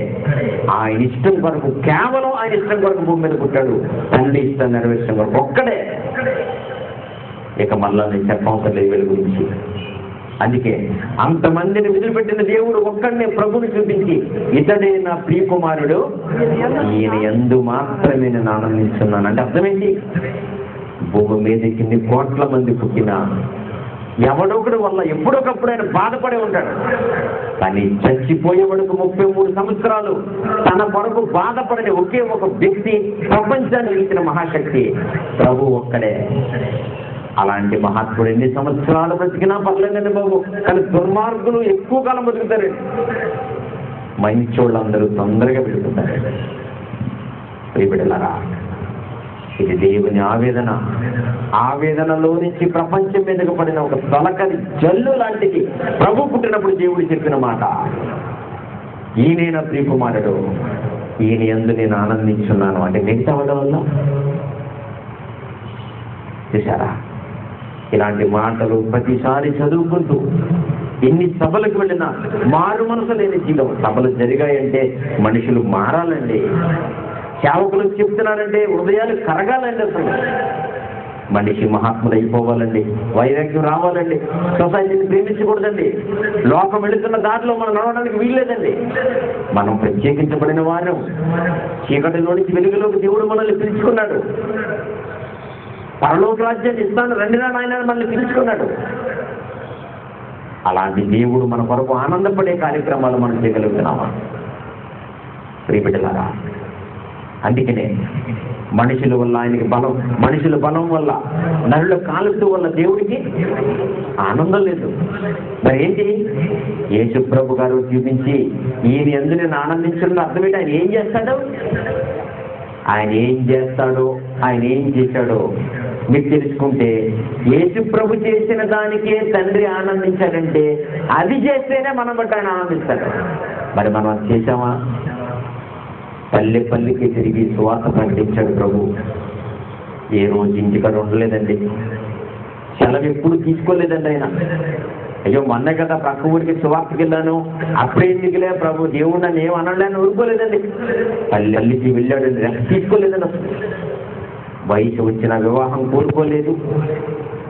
ఆయన ఇష్టం కొరకు, కేవలం ఆయన ఇష్టం కొరకు భూమి మీద పుట్టాడు. తండ్రి ఇష్టం నెరవేర్చడం కొరకు ఒక్కడే. ఇక మళ్ళా నేను చెప్పవసరం లేదు వీళ్ళ గురించి. అందుకే అంతమందిని విదిలిపెట్టిన దేవుడు ఒక్కడినే ప్రభుని చూపించి, ఇతడే నా ప్రియ కుమారుడు, ఈయన యందు మాత్రమే నేను ఆనందిస్తున్నాను అంటే అర్థమేంటి? భూమి మీద కింది కోట్ల మంది పుట్టినా ఎవడొకడు వల్ల ఎప్పుడొకప్పుడు ఆయన బాధపడే ఉంటాడు. కానీ చచ్చిపోయేవాడుకు 33 సంవత్సరాలు తన కొరకు బాధపడని ఒకే ఒక వ్యక్తి, ప్రపంచాన్ని గెలిచిన మహాశక్తి ప్రభు ఒక్కడే. అలాంటి మహాత్ముడు ఎన్ని సంవత్సరాలు బ్రతికినా పర్లేదండి బాబు, కానీ దుర్మార్గులు ఎక్కువ కాలం బతుకుతారండి. మంచోళ్ళందరూ తొందరగా పెరుగుతారండి. ప్రియబిడ్డలారా, ఇది దేవుని ఆవేదన. ఆవేదనలో నుంచి ప్రపంచం మీదకు పడిన ఒక తొలకరి జల్లు లాంటిది ప్రభు పుట్టినప్పుడు దేవుడు చెప్పిన మాట, ఈయనే నా ప్రియకుమారుడు, ఈయన యందు నేను ఆనందించున్నాను అంటే మిగతా అవడం వల్ల చూసారా? ఇలాంటి మాటలు ప్రతిసారి చదువుకుంటూ ఎన్ని సభలకు వెళ్ళినా మారు మనసు లేని జీవితం. సభలు జరిగాయంటే మనుషులు మారాలండి, సేవకులు చెప్తున్నారంటే హృదయాలు కరగాలండి. అసలు మనిషి మహాత్ముడు అయిపోవాలండి, వైరాగ్యం రావాలండి, సొసైటీని ప్రేమించకూడదండి, లోకం వెళుతున్న దారిలో మనం నడవడానికి వీల్లేదండి. మనం ప్రత్యేకించబడిన వారు, చీకటిలో నుంచి వెలుగులోకి దేవుడు మనల్ని పిలుచుకున్నాడు. పరలోక రాజ్యాన్ని ఇస్తాను రండినా నాయన మనల్ని పిలుచుకున్నాడు. అలాంటి దేవుడు మన కొరకు ఆనందపడే కార్యక్రమాలు మనం చేయగలుగుతున్నామా? ప్రియబిడ్డలారా, అందుకనే మనుషుల వల్ల ఆయనకి బలం, మనుషుల బలం వల్ల, నరుల కాలుష్యం వల్ల దేవుడికి ఆనందం లేదు. మరి ఏంటి? యేసు ప్రభు గారు చూపించి ఈయన యందు నేను ఆనందించడం అర్థం ఏంటి? ఆయన ఏం చేస్తాడో, ఆయన ఏం చేస్తాడో, ఆయన ఏం చేశాడో మీకు తెలుసుకుంటే, యేసు ప్రభు చేసిన దానికే తండ్రి ఆనందించాడంటే అది చేస్తేనే మనం బట్టి ఆయన ఆనందిస్తాడు. మరి మనం అది చేసామా? పల్లె పల్లెకి తిరిగి సువార్త ప్రకటించాడు ప్రభు. ఏ రోజు ఇంటికాడ ఉండలేదండి, సెలవు ఎప్పుడు తీసుకోలేదండి ఆయన. అయ్యో మొన్న కదా ప్రక్క ఊరికి సువార్తకి వెళ్ళాను, అప్పుడే ఎందుకులే ప్రభు దేవుడు నన్ను ఏమనలేని ఊరుకోలేదండి. పల్లెకి వెళ్ళాడండి, రెస్ట్ తీసుకోలేదండి. అసలు వయసు వచ్చిన వివాహం కోరుకోలేదు.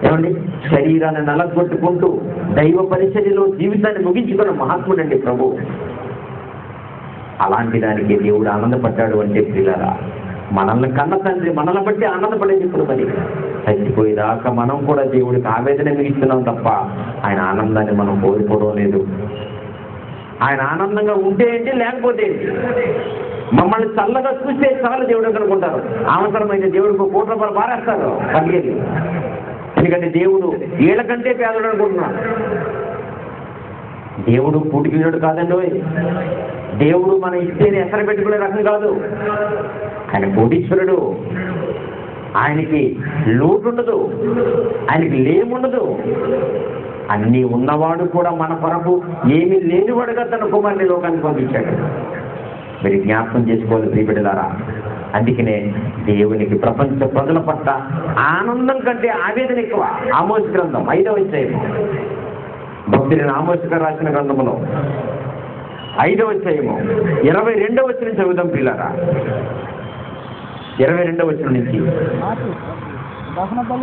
ఏమండి, శరీరాన్ని నలగొట్టుకుంటూ దైవ పరిచర్యలో జీవితాన్ని ముగించుకున్న మహాత్ముడండి ప్రభు. అలాంటి దానికి దేవుడు ఆనందపడ్డాడు అంటే ప్రియులారా, మనల్ని కన్న తండ్రి మనల్ని బట్టి ఆనందపడేది. ఇప్పుడు మరి చచ్చిపోయేదాకా మనం కూడా దేవుడికి ఆవేదన మిగిస్తున్నాం తప్ప ఆయన ఆనందాన్ని మనం కోరుకోవడం లేదు. ఆయన ఆనందంగా ఉంటే ఏంటి, లేకపోతే ఏంటి? మమ్మల్ని చల్లగా చూస్తే చాలు దేవుడు అనుకుంటారు. అవసరమైన దేవుడికి 1 కోటి రూపాయలు పారేస్తారు పదిహేను. ఎందుకంటే దేవుడు వీళ్ళకంటే పేదడు అనుకుంటున్నాడు. దేవుడు పూటికిడు కాదండి. దేవుడు మన ఇస్తేనే ఎసరు పెట్టుకునే రకం కాదు. ఆయన కోటీశ్వరుడు, ఆయనకి లోటు ఉండదు, ఆయనకి లేముండదు. అన్నీ ఉన్నవాడు కూడా మన కొరకు ఏమీ లేనివాడుగా తన కుమారుని లోకానికి పంపించాడు. మీరు జ్ఞాపకం చేసుకోవాలి ప్రియబిడ్డలారా. అందుకనే దేవునికి ప్రపంచ ప్రజల పట్ల ఆనందం కంటే ఆవేదన ఎక్కువ. ఆమోస్ గ్రంథం 5వ అధ్యాయం, భక్తుడైన ఆమోస్ గారు రాసిన గ్రంథంలో 5వ అధ్యాయము 22వ వచనం చదువుదాం ప్రియులారా. 22వ వచనం నుంచి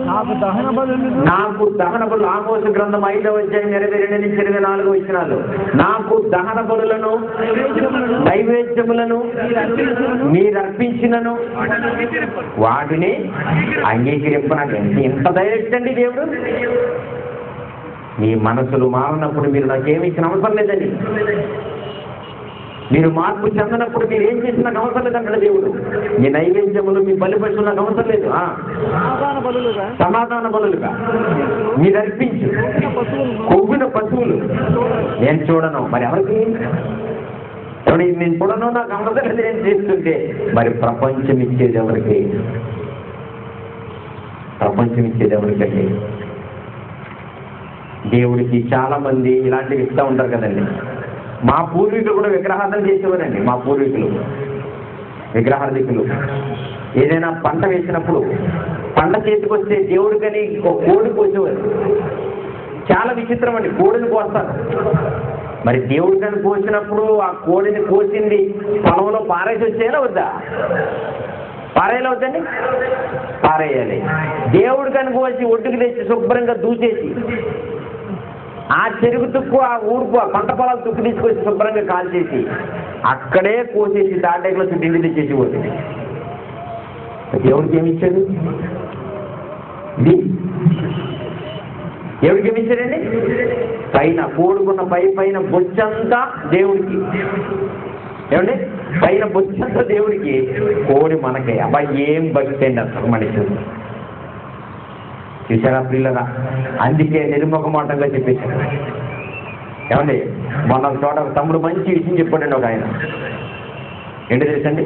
నాకు దహన బలు, ఆమోస గ్రంథం 5వ అధ్యాయం 22 నుంచి 24 వచనాలు. నాకు దహన బలులను నైవేద్యములను మీరు అర్పించినను వాటిని అంగీకరింప. ఎంత డైరెక్ట్ అండి దేవుడు. మీ మనసులు మారినప్పుడు మీరు నాకేమి ఇచ్చిన అవసరం లేదండి. మీరు మార్పు చెందినప్పుడు మీరు ఏం చేసిన నాకు అవసరం లేదంటాడు దేవుడు. మీ నైవేద్యములు, మీ బలిపశువులు నాకు అవసరం లేదు. సమాధాన బలులుగా మీరు అర్పించు కొవ్విన పశువులు నేను చూడను. మరి ఎవరికి? నేను చూడను, నాకు అవసరం లేదు. నేను చేస్తుంటే మరి ప్రపంచం ఇచ్చేది ఎవరికి? ప్రపంచం ఇచ్చేది ఎవరికండి? దేవుడికి చాలా మంది ఇలాంటివి ఇస్తూ ఉంటారు కదండి. మా పూర్వీకులు కూడా విగ్రహార్థం చేసేవారండి. మా పూర్వీకులు విగ్రహార్థికులు ఏదైనా పంట వేసినప్పుడు పంట చేతికి వస్తే దేవుడికని ఒక కోడి కోసేవారు. చాలా విచిత్రం అండి, కోడిని కోస్తారు. మరి దేవుడికని కోసినప్పుడు ఆ కోడిని కోసింది పొలంలో పారేసి వచ్చేయాలా వద్దా? పారేయాలి వద్దండి? పారేయాలి. దేవుడికని కోసి ఒడ్డుకు తెచ్చి శుభ్రంగా దూచేసి ఆ చెరుకు తుక్కు, ఆ ఊరుకు, ఆ పంట పొలాలు తుక్కు తీసుకొచ్చి శుభ్రంగా కాల్చేసి అక్కడే కోసేసి తాటేకులో చుట్టిండి తెచ్చేసి పోతుంది. దేవుడికి ఏమి ఇచ్చాడు? దేవుడికి ఏమి ఇచ్చాడండి? పైన కోడుకున్న పైన బొచ్చంతా దేవుడికి. ఏమండి? పైన బొచ్చంతా దేవుడికి, కోడి మనకే. అబ్బాయి ఏం భక్తి అండి అసలు మనిషి. చూసారా ప్రియులరా? అందుకే నిర్ముఖమాటంగా చెప్పేశాడు. ఏమండి, మొన్న చోట తమ్ముడు మంచి విషయం చెప్పాడండి ఒక ఆయన. ఏంటో తెలుసండి,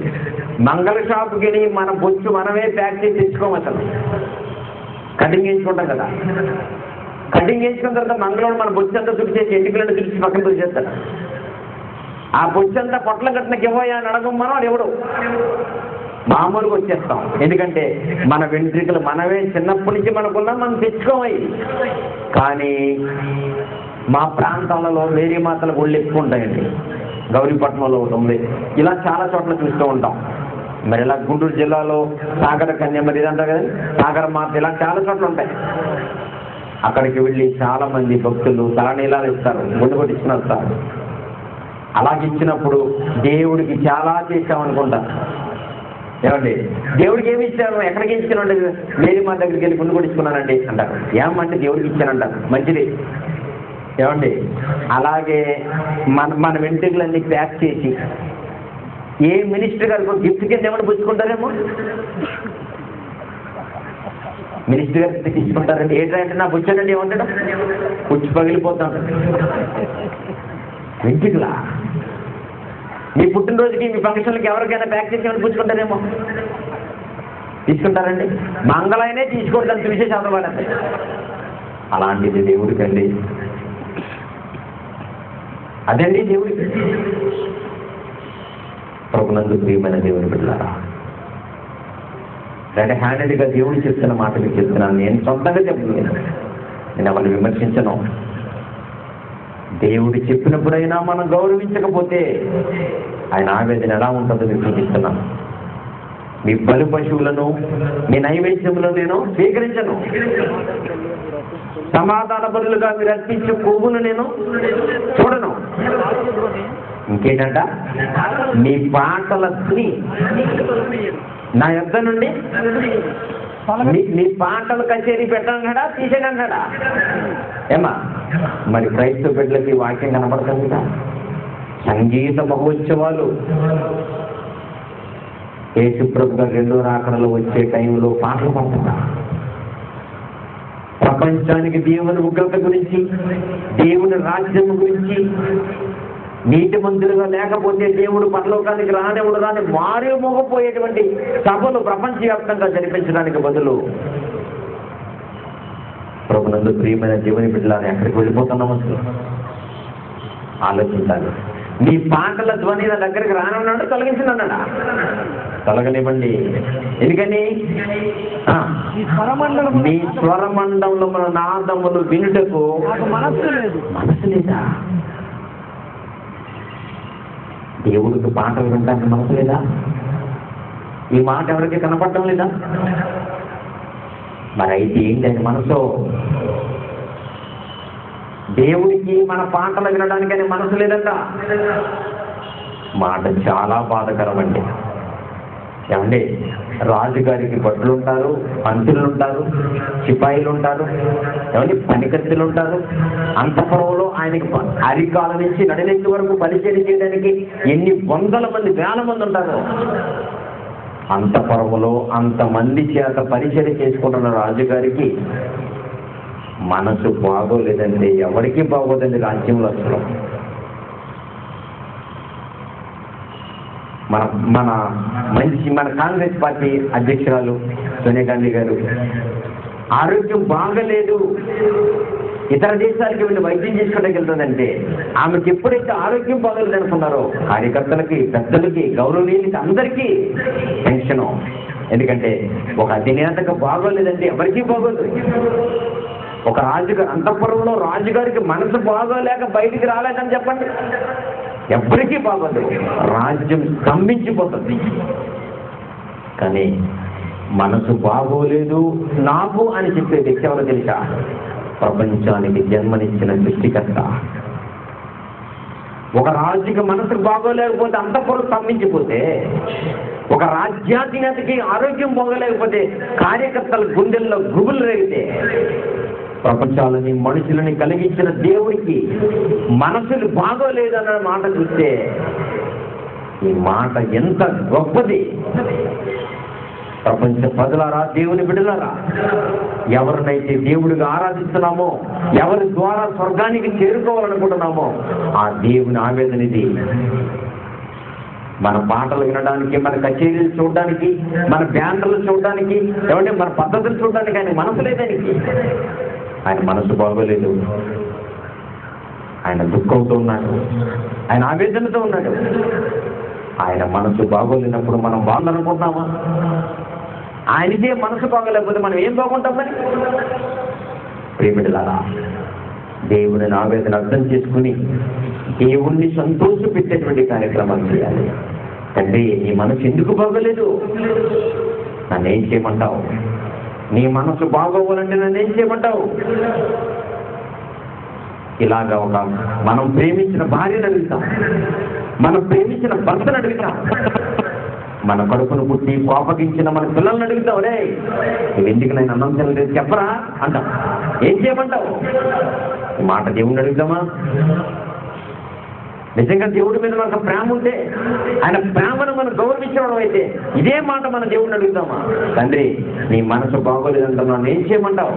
మంగళ షాపుకి మన బొచ్చు మనమే ప్యాక్ చేసి తెచ్చుకోము. అసలు కటింగ్ వేయించుకుంటాం కదా, కటింగ్ వేయించుకున్న తర్వాత మంగళవాడు మన బొచ్చు అంతా తుడిచేసి ఎంటికలను తుడిచి పక్కన తుడిచేస్తాడు. ఆ బొచ్చు అంతా పొట్ల కట్టినకి ఇవ్వయా అని అడగం మనం, అది ఎవడు మామూలుగా వచ్చేస్తాం. ఎందుకంటే మన వెంట్రికలు మనమే చిన్నప్పటి నుంచి మనకున్నా మనం తెచ్చుకోమయి. కానీ మా ప్రాంతాలలో మేరీ మాతల గుళ్ళు ఎక్కువ ఉంటాయండి. గౌరీపట్నంలో ఒకటి ఉంది, ఇలా చాలా చోట్ల చూస్తూ ఉంటాం. మరి ఇలా గుంటూరు జిల్లాలో సాగర కన్య, మరి ఇదంటారు కదా సాగర మాత, ఇలా చాలా చోట్ల ఉంటాయి. అక్కడికి వెళ్ళి చాలా మంది భక్తులు తలనీలాలు ఇస్తారు, గుండు కొట్టించుకుని వస్తారు. అలాగే ఇచ్చినప్పుడు దేవుడికి చాలా చేసామనుకుంటారు. ఏమండి, దేవుడికి ఏమి ఇచ్చారు, ఎక్కడికి ఇచ్చానండి, మేరీ మా దగ్గరికి వెళ్ళి గుండు కొట్టించుకున్నానండి అంటారు. ఏమంటే దేవుడికి ఇచ్చానంటారు, మంచిది. ఏమండి, అలాగే మన వెంట్రుకలన్నీ ప్యాక్ చేసి ఏ మినిస్టర్ గారికి గిఫ్ట్ కింద ఏమైనా పుచ్చుకుంటారేమో, మినిస్టర్ గారికి తీసుకుంటారండి. ఏంటంటే నాకు వచ్చానండి ఏమంటాడు, పుచ్చి పగిలిపోతాడు. వెంట్రుకలా మీ పుట్టినరోజుకి మీ ఫంక్షన్లకి ఎవరికైనా ప్యాక్ చేసి ఏమైనా పుచ్చుకుంటారేమో, తీసుకుంటారండి. మంగళైనే తీసుకుంటారు, చూసే చదవాలండి. అలాంటిది దేవుడికండి, అదండి దేవుడికి. ప్రభునందు ప్రియమైన దేవుని బిడ్డలారా, రెడ్ హ్యాండెడ్గా దేవుడు చెప్తున్న మాట మీకు చెప్తున్నాను. నేను సొంతంగా చెప్తున్నాను, నేను ఎవరిని విమర్శించను. దేవుడు చెప్పినప్పుడైనా మనం గౌరవించకపోతే ఆయన ఆవేదన ఎలా ఉంటుందో మీకు చూపిస్తున్నాను. మీ బలి పశువులను, మీ నైవేద్యములను నేను స్వీకరించను. సమాధాన బదులుగా మీరు అర్పించే కొవ్వును నేను చూడను. ఇంకేంటంట, మీ పాటల ధ్వని నా యొద్ద నుండి, మీ పాటలు కచేరీ పెట్టాడా తీసేయడా? ఏమా మరి క్రైస్తవ బిడ్డలకి వాక్యం కనబడుతుంది కదా, సంగీత మహోత్సవాలు. యేసుప్రభు గారు రెండో రాకడలో వచ్చే టైంలో పాటలు పాడుతున్నా, ప్రపంచానికి దేవుని ఉగ్రత గురించి, దేవుని రాజ్యం గురించి, నీటి మందులుగా లేకపోతే దేవుడు పరలోకానికి రానివ్వడు రాని మారే మోగపోయేటువంటి సభలు ప్రపంచవ్యాప్తంగా జరిపించడానికి బదులు ప్రభునందు ప్రియమైన దేవుని బిడ్డలారా ఎక్కడికి వెళ్ళిపోతున్నాం అసలు ఆలోచించాలి. మీ పాటల ధ్వని నా దగ్గరికి రానున్నాడు, తొలగించినన్నాడా? తొలగనివ్వండి. ఎందుకని? మీ స్వరమండంలో మన నాదములు వినుటకు మనసు లేదా? దేవుడికి పాటలు వినడానికి మనసు లేదా? ఈ మాట ఎవరికి కనపడటం లేదా? మరి అయితే ఏంటంటే మనసు, దేవుడికి మన పాటలు వినడానికని మనసు లేదంట. మాట చాలా బాధకరం అండి. ఏమండి, రాజుగారికి భటులు ఉంటారు, పంతులు ఉంటారు, సిపాయిలు ఉంటారు, ఏమండి పనికత్తులు ఉంటారు. అంతఃపురంలో ఆయనకి అరికాల నుంచి నడినెత్తి వరకు పరిచయం చేయడానికి ఎన్ని వందల మంది, వేల మంది ఉంటారు. అంతఃపురంలో అంతమంది చేత పరిచయం చేసుకుంటున్న రాజుగారికి మనసు బాగోలేదండి. ఎవరికి బాగోదండి రాజ్యంలో అసలు. మన కాంగ్రెస్ పార్టీ అధ్యక్షురాలు సోనియా గాంధీ గారు ఆరోగ్యం బాగలేదు, ఇతర దేశాలకి వెళ్ళి వైద్యం చేసుకోవడానికి వెళ్తుందంటే ఆమెకి ఎప్పుడైతే ఆరోగ్యం బాగోలేదు అనుకున్నారో కార్యకర్తలకి, పెద్దలకి, గౌరవనీయులకి అందరికీ టెన్షను. ఎందుకంటే ఒక అధినేతకు బాగోలేదంటే ఎవరికీ బాగోదు. ఒక రాజుగారు అంతఃపురంలో రాజుగారికి మనసు బాగోలేక బయటికి రాలేదని చెప్పండి, ఎవరికీ బాగోదు, రాజ్యం స్తంభించిపోతుంది. కానీ మనసు బాగోలేదు నాకు అని చెప్పే వ్యక్తి ఎవరో తెలుసా? ప్రపంచానికి జన్మనిచ్చిన సృష్టికర్త. ఒక రాజుకి మనసు బాగోలేకపోతే అంతఃపురం స్తంభించిపోతే, ఒక రాజ్యాధినేతకి ఆరోగ్యం బాగోలేకపోతే, కార్యకర్తల గుండెల్లో గుబులు రేగితే, ప్రపంచాలని మనుషులని కలిగించిన దేవుడికి మనసులు బాగోలేదన్న మాట చూస్తే ఈ మాట ఎంత గొప్పది. ప్రపంచ ప్రజలారా, దేవుని బిడ్డలారా, ఎవరినైతే దేవుడిగా ఆరాధిస్తున్నామో, ఎవరి ద్వారా స్వర్గానికి చేరుకోవాలనుకుంటున్నామో ఆ దేవుని ఆవేదన ఇది. మన పాటలు వినడానికి, మన కచేరీలు చూడడానికి, మన బ్యాండర్లు చూడడానికి, ఏమంటే మన పద్ధతులు చూడడానికి ఆయన మనసు లేదానికి. ఆయన మనసు బాగోలేదు, ఆయన దుఃఖంతో ఉన్నాడు, ఆయన ఆవేదనతో ఉన్నాడు. ఆయన మనసు బాగోలేనప్పుడు మనం బాగుందనుకుంటున్నామా? ఆయనకే మనసు బాగోలేకపోతే మనం ఏం బాగుంటామని? ప్రియమిట్లారా, దేవుని ఆవేదన అర్థం చేసుకుని దేవుణ్ణి సంతోష పెట్టేటువంటి కార్యక్రమాలు చేయాలి. తండ్రి, నీ మనసు ఎందుకు బాగోలేదు? నన్నేం చేయమంటావు? నీ మనసు బాగోవాలంటే నన్నేం చేయమంటావు? ఇలాగా మనం ప్రేమించిన భార్యను అడుగుతాం, మనం ప్రేమించిన భర్తను అడుగుతాం, మన కడుపును పుట్టి కోపగించిన మన పిల్లల్ని అడుగుతావు, రే నువ్వు ఎందుకు నేను అన్నం తినలేదు చెప్పరా అంటాం. ఏం చేయమంటావు? ఈ మాట దేవుణ్ణి అడుగుతామా? నిజంగా దేవుడి మీద మనకు ప్రేమ ఉంటే, ఆయన ప్రేమను మనం గౌరవించడం అయితే ఇదే మాట మన దేవుడిని అడుగుతామా? తండ్రి, నీ మనసు బాగోలేదంటున్నా, ఏం చేయమంటావు?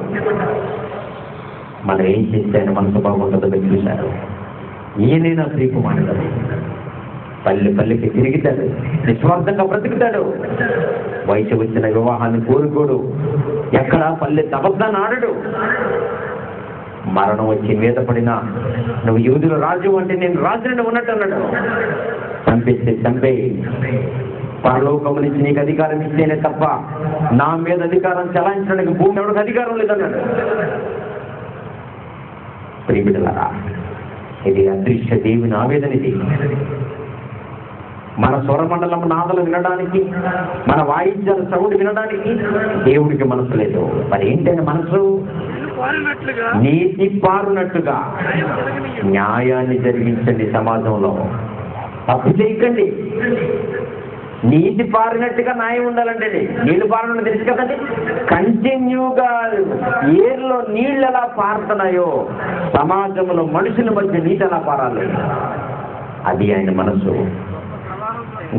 మనం ఏం చేస్తే ఆయన మనసు బాగుంటుందో మీరు చూశారు. ఈయనైనా శ్రీకుమారుడు పల్లెకి తిరుగుతాడు, నిస్వార్థంగా బ్రతుకుతాడు, వయసు వచ్చిన వివాహాన్ని కోరుకోడు, ఎక్కడ పల్లె అబద్ధాన్ని ఆడడు. మరణం వచ్చి మీద పడినా నువ్వు యూదుల రాజు అంటే నేను రాజుని ఉన్నట్టు అన్నాడు. చంపేస్తే చంపేయి, పరలోకం నుంచి నీకు అధికారం ఇస్తేనే తప్ప నా మీద అధికారం చలాయించడానికి భూమి ఎవరికి అధికారం లేదన్నాడు. ప్రియమిట్లారా, ఇది అదృశ్య దేవుని ఆవేదన. ఇది మన స్వరమండలం నాదలు వినడానికి, మన వాయిద్యాల సౌండ్ వినడానికి దేవుడికి మనసు లేదు. మరి ఏంటంటే మనసు? నీతి పారునట్టుగా న్యాయాన్ని జరిగించండి. సమాజంలో తప్పు చేయకండి. నీతి పారినట్టుగా న్యాయం ఉండాలంటే నీళ్లు పారడం తెలుసు కదండి. కంటిన్యూగా ఏర్లో నీళ్ళు ఎలా పారుతున్నాయో సమాజంలో మనుషుల మధ్య నీటి ఎలా పారాలి. అది ఆయన మనసు.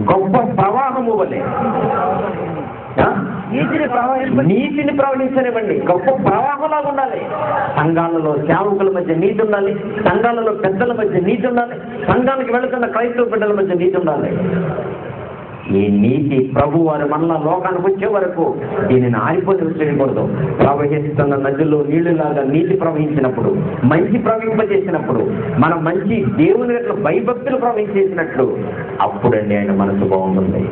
గొప్ప ప్రవాహము వలె నీటిని ప్రవహించనివ్వండి. గొప్ప ప్రవాహంలాగా ఉండాలి. సంఘాలలో సేవకుల మధ్య నీటి ఉండాలి, సంఘాలలో పెద్దల మధ్య నీటి ఉండాలి, సంఘానికి వెళుతున్న క్రైస్తవ బిడ్డల మధ్య నీటి ఉండాలి. ఈ నీతి ప్రభు వారి మనలో లోకానికి వచ్చే వరకు దీనిని ఆరిపోతే చేయకూడదు. ప్రవహిస్తున్న నదుల్లో నీళ్లులాగా నీటి ప్రవహించినప్పుడు, మంచి ప్రవహింపజేసినప్పుడు, మనం మంచి దేవుని యొక్క భయభక్తులు ప్రవహించేసినట్లు అప్పుడండి ఆయన మనసు బాగుంటుంది.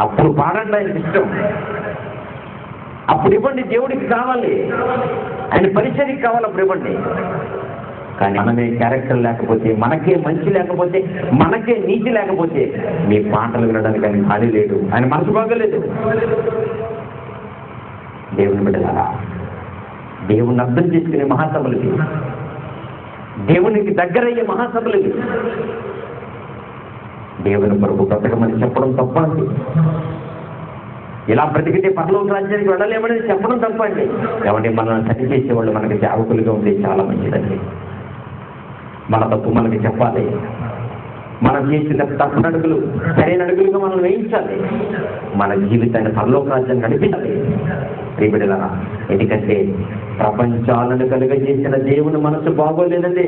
అప్పుడు పాడండి ఆయనకి ఇష్టం. అప్పుడు ఇవ్వండి, దేవుడికి కావాలి, ఆయన పరిచర్యకి కావాలి, అప్పుడు ఇవ్వండి. కానీ మనమే క్యారెక్టర్ లేకపోతే, మనకే మంచి లేకపోతే, మనకే నీతి లేకపోతే మీ పాటలు వినడానికి ఆయన ఖాళీ లేడు, ఆయన మనసు బాగలేదు. దేవుని బిడ్డలారా, దేవుణ్ణి అర్థం చేసుకునే మహాసభలకి, దేవునికి దగ్గరయ్యే మహాసభలకి దేవుని కొరకు బ్రతకమని చెప్పడం తప్పండి. ఇలా బ్రతికితే పరలోక రాజ్యానికి వెళ్ళలేమని చెప్పడం తప్పండి. ఏమంటే మనల్ని సరి చేసేవాళ్ళు మనకి సేవకులుగా ఉంటే చాలా మంచిదండి. మన తప్పు మనకి చెప్పాలి, మనం చేసిన తప్పు అడుగులు సరైన అడుగులుగా మనం వేయించాలి, మన జీవితాన్ని పరలోక రాజ్యాన్ని నడిపించాలి. ప్రియబిడ్డలారా, ఎందుకంటే ప్రపంచాలను కలుగజేసిన దేవుని మనసు బాగోలేదండి.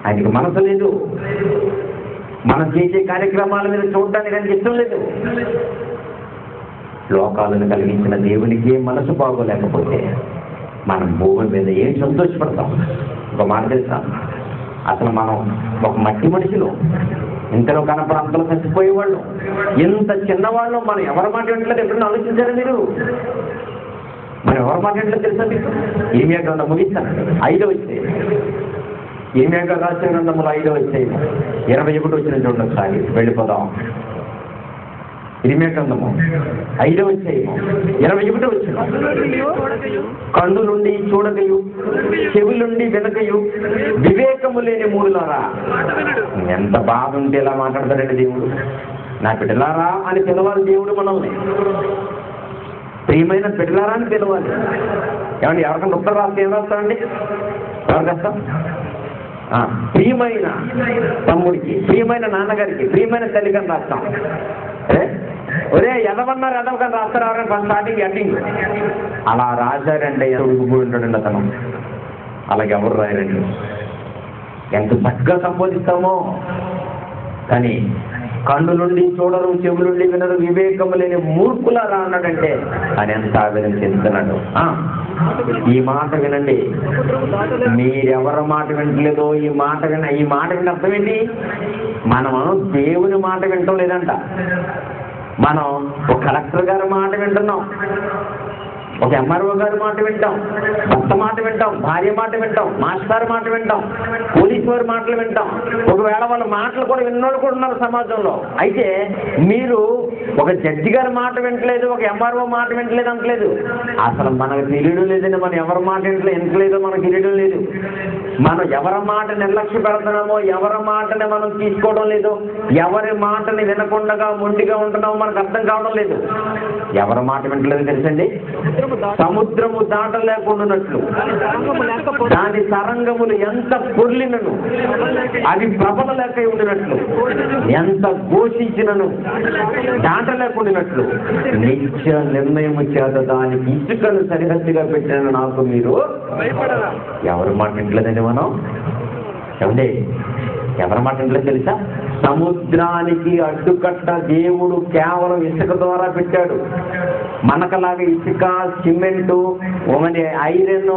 ఆయనకి మనసు లేదు. మనం చేసే కార్యక్రమాల మీద చూడడానికి ఆయనకి ఇష్టం లేదు. లోకాలను కలిగించిన దేవునికి మనసు బాగోలేకపోతే మనం భూమి మీద ఏం సంతోషపడతాం? ఒక మాట తెలుసా, అసలు మనం ఒక మట్టి మనుషులు, ఇంతలో కనపడ అంతలో చచ్చిపోయేవాళ్ళు, ఎంత చిన్నవాళ్ళు, మనం ఎవరి మాట వింటలేదు. ఎప్పుడైనా ఆలోచించారా మీరు? మనం ఎవరి మాట వింటలేదు తెలుసా మీకు? ఇర్మియా గ్రంథం ముగిస్తానండి, 5వ అధ్యాయం. ఇర్మియా రాసిన గ్రంథములో 5వ అధ్యాయం 21 వచ్చిన చూడండి ఒకసారి, వెళ్ళిపోదాం. ఇర్మియా గ్రంథము 5వ అధ్యాయం 21 వచ్చిన, కన్ను నుండి చూడకయు, చెవులుండి వినకయు, వివేకము లేని మూడులారా. ఎంత బాధ ఉంటే ఎలా మాట్లాడతారండి దేవుడు? నా బిడ్డలారా అని పిలవాలి దేవుడు మనల్ని. ప్రియమైన బిడ్డలారా అని పిలవాలి. ఏమండి, ఎవరికైనా ఉత్తరం రాస్తే ఏం రాస్తారండి? ఎవరికి రాస్తాం? ప్రియమైన తమ్ముడికి, ప్రియమైన నాన్నగారికి, ప్రియమైన తల్లిగారిని రాస్తాం. ఒరే ఎదవన్నారు ఎదవ కానీ రాస్తారు స్టార్టింగ్ ఎండింగ్ అలా రాశారంటే ఉడికిపోయి ఉంటాడండి అతను. అలాగే ఎవరు రాయరండి. ఎంత చక్కగా సంబోధిస్తామో, కానీ కన్ను నుండి చూడరు, చెవుల నుండి వినరు, వివేకము లేని మూర్ఖులారా అన్నాడంటే ఆయన ఎంత ఆవేదన చెందుతున్నాడు. ఈ మాట వినండి. మీరెవరి మాట వింటలేదో ఈ మాట విన్న అర్థం ఏంటి? మనం దేవుని మాట వింటం లేదంట. మనం ఒక కలెక్టర్ గారి మాట వింటున్నాం, ఒక ఎంఆర్ఓ గారి మాట వింటాం, భర్త మాట వింటాం, భార్య మాట వింటాం, మాస్టర్ మాట వింటాం, పోలీసు వారి మాటలు వింటాం. ఒకవేళ వాళ్ళ మాటలు కూడా విన్నోళ్ళు కూడా ఉన్నారు సమాజంలో. అయితే మీరు ఒక జడ్జి గారి మాట వింటలేదు, ఒక ఎంఆర్ఓ మాట వింటలేదు అంటలేదు. అసలు మనకు తెలియడం లేదని మనం ఎవరి మాట వింటలేదో మనకు తెలియడం లేదు. మనం ఎవరి మాట నిర్లక్ష్య పెడుతున్నామో, ఎవరి మాటని మనం తీసుకోవడం లేదు, ఎవరి మాటని వినకుండా మొండిగా ఉంటున్నామో మనకు అర్థం కావడం లేదు. ఎవరి మాట వింటలేదు తెలుసండి? సముద్రము దాటలేకుండానట్లు దాని తరంగములు ఎంత పొర్లినను అది ప్రబల లేక ఉండినట్లు ఎంత ఘోషించినను దాటలేకుండానట్లు నిత్య నిర్ణయము చేత దానికి ఇసుకను సరిహద్దుగా పెట్టిన నాకు మీరు ఎవరి మాట వింటలేదండి? మనం ఏమండి ఎవరి మాట వింటలేదు తెలుసా? సముద్రానికి అడ్డుకట్ట దేవుడు కేవలం ఇసుక ద్వారా పెట్టాడు. మనకలాగే ఇసుక, సిమెంటు, ఐరన్,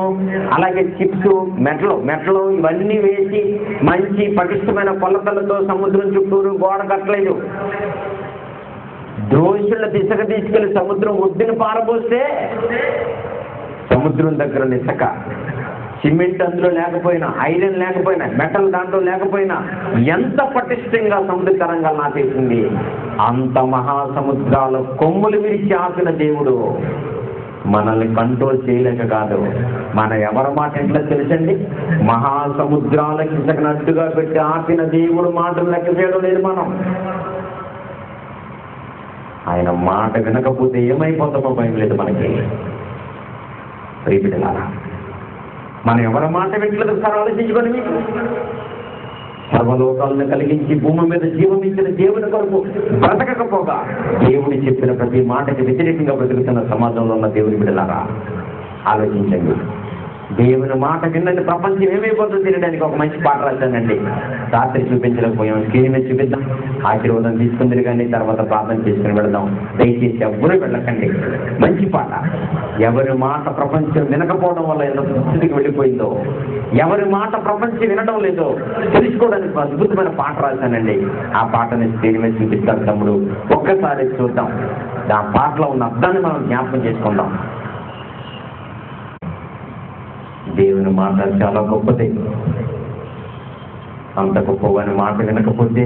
అలాగే చిప్స్, మెట్లు ఇవన్నీ వేసి మంచి పటిష్టమైన కొలతలతో సముద్రం చుట్టూరు గోడ కట్టలేదు. దోషుల దిశక తీసుకెళ్లి సముద్రం ఒడ్డుని పారబోస్తే సముద్రం దగ్గర ఇసుక, సిమెంట్ అందులో లేకపోయినా, ఐరన్ లేకపోయినా, మెటల్ దాంట్లో లేకపోయినా ఎంత పటిష్టంగా సముద్ర తరంగాలు నాటేసింది. అంత మహాసముద్రాల కొమ్ములు విరిచి ఆపిన దేవుడు మనల్ని కంట్రోల్ చేయలేక కాదు. మన ఎవరి మాట ఎట్లా తెలుసండి? మహాసముద్రాలకు ఇసుకనట్టుగా పెట్టి ఆపిన దేవుడు మాటలు లెక్క చేయడం లేదు మనం. ఆయన మాట వినకపోతే ఏమైపోతామో భయం లేదు మనకి. ప్రియబిడ్డలారా, మనం ఎవరి మాట వింటలేదు ఒకసారి ఆలోచించుకొని, మీకు సర్వలోకాలను కలిగించి భూమి మీద జీవమించిన దేవుని కొరకు బ్రతకకపోగా దేవుడు చెప్పిన ప్రతి మాటకి వ్యతిరేకంగా బ్రతుకుతున్న సమాజంలో ఉన్న దేవుని బిడ్డలారా ఆలోచించండి. దేవుని మాట విన్నది ప్రపంచం ఏమైపోతుందో తినడానికి ఒక మంచి పాట రాశానండి. రాత్రి చూపించలేకపోయాం, స్క్రీన్ మీద చూపిద్దాం. ఆశీర్వాదం తీసుకుందరు కానీ తర్వాత ప్రార్థన చేసుకుని వెళదాం. దయచేసి ఎవరు వెళ్ళకండి. మంచి పాట. ఎవరి మాట ప్రపంచం వినకపోవడం వల్ల ఎంత స్థితికి వెళ్ళిపోయిందో, ఎవరి మాట ప్రపంచం వినడం లేదో తెలుసుకోవడానికి అద్భుతమైన పాట రాశానండి. ఆ పాటని స్క్రీన్ మీద చూపిస్తాను తమ్ముడు, ఒక్కసారి చూద్దాం. ఆ పాటలో ఉన్న అర్థాన్ని మనం జ్ఞాపకం చేసుకుందాం. దేవుని మాట చాలా గొప్పది. అంత గొప్పవాని మాట వినకపోతే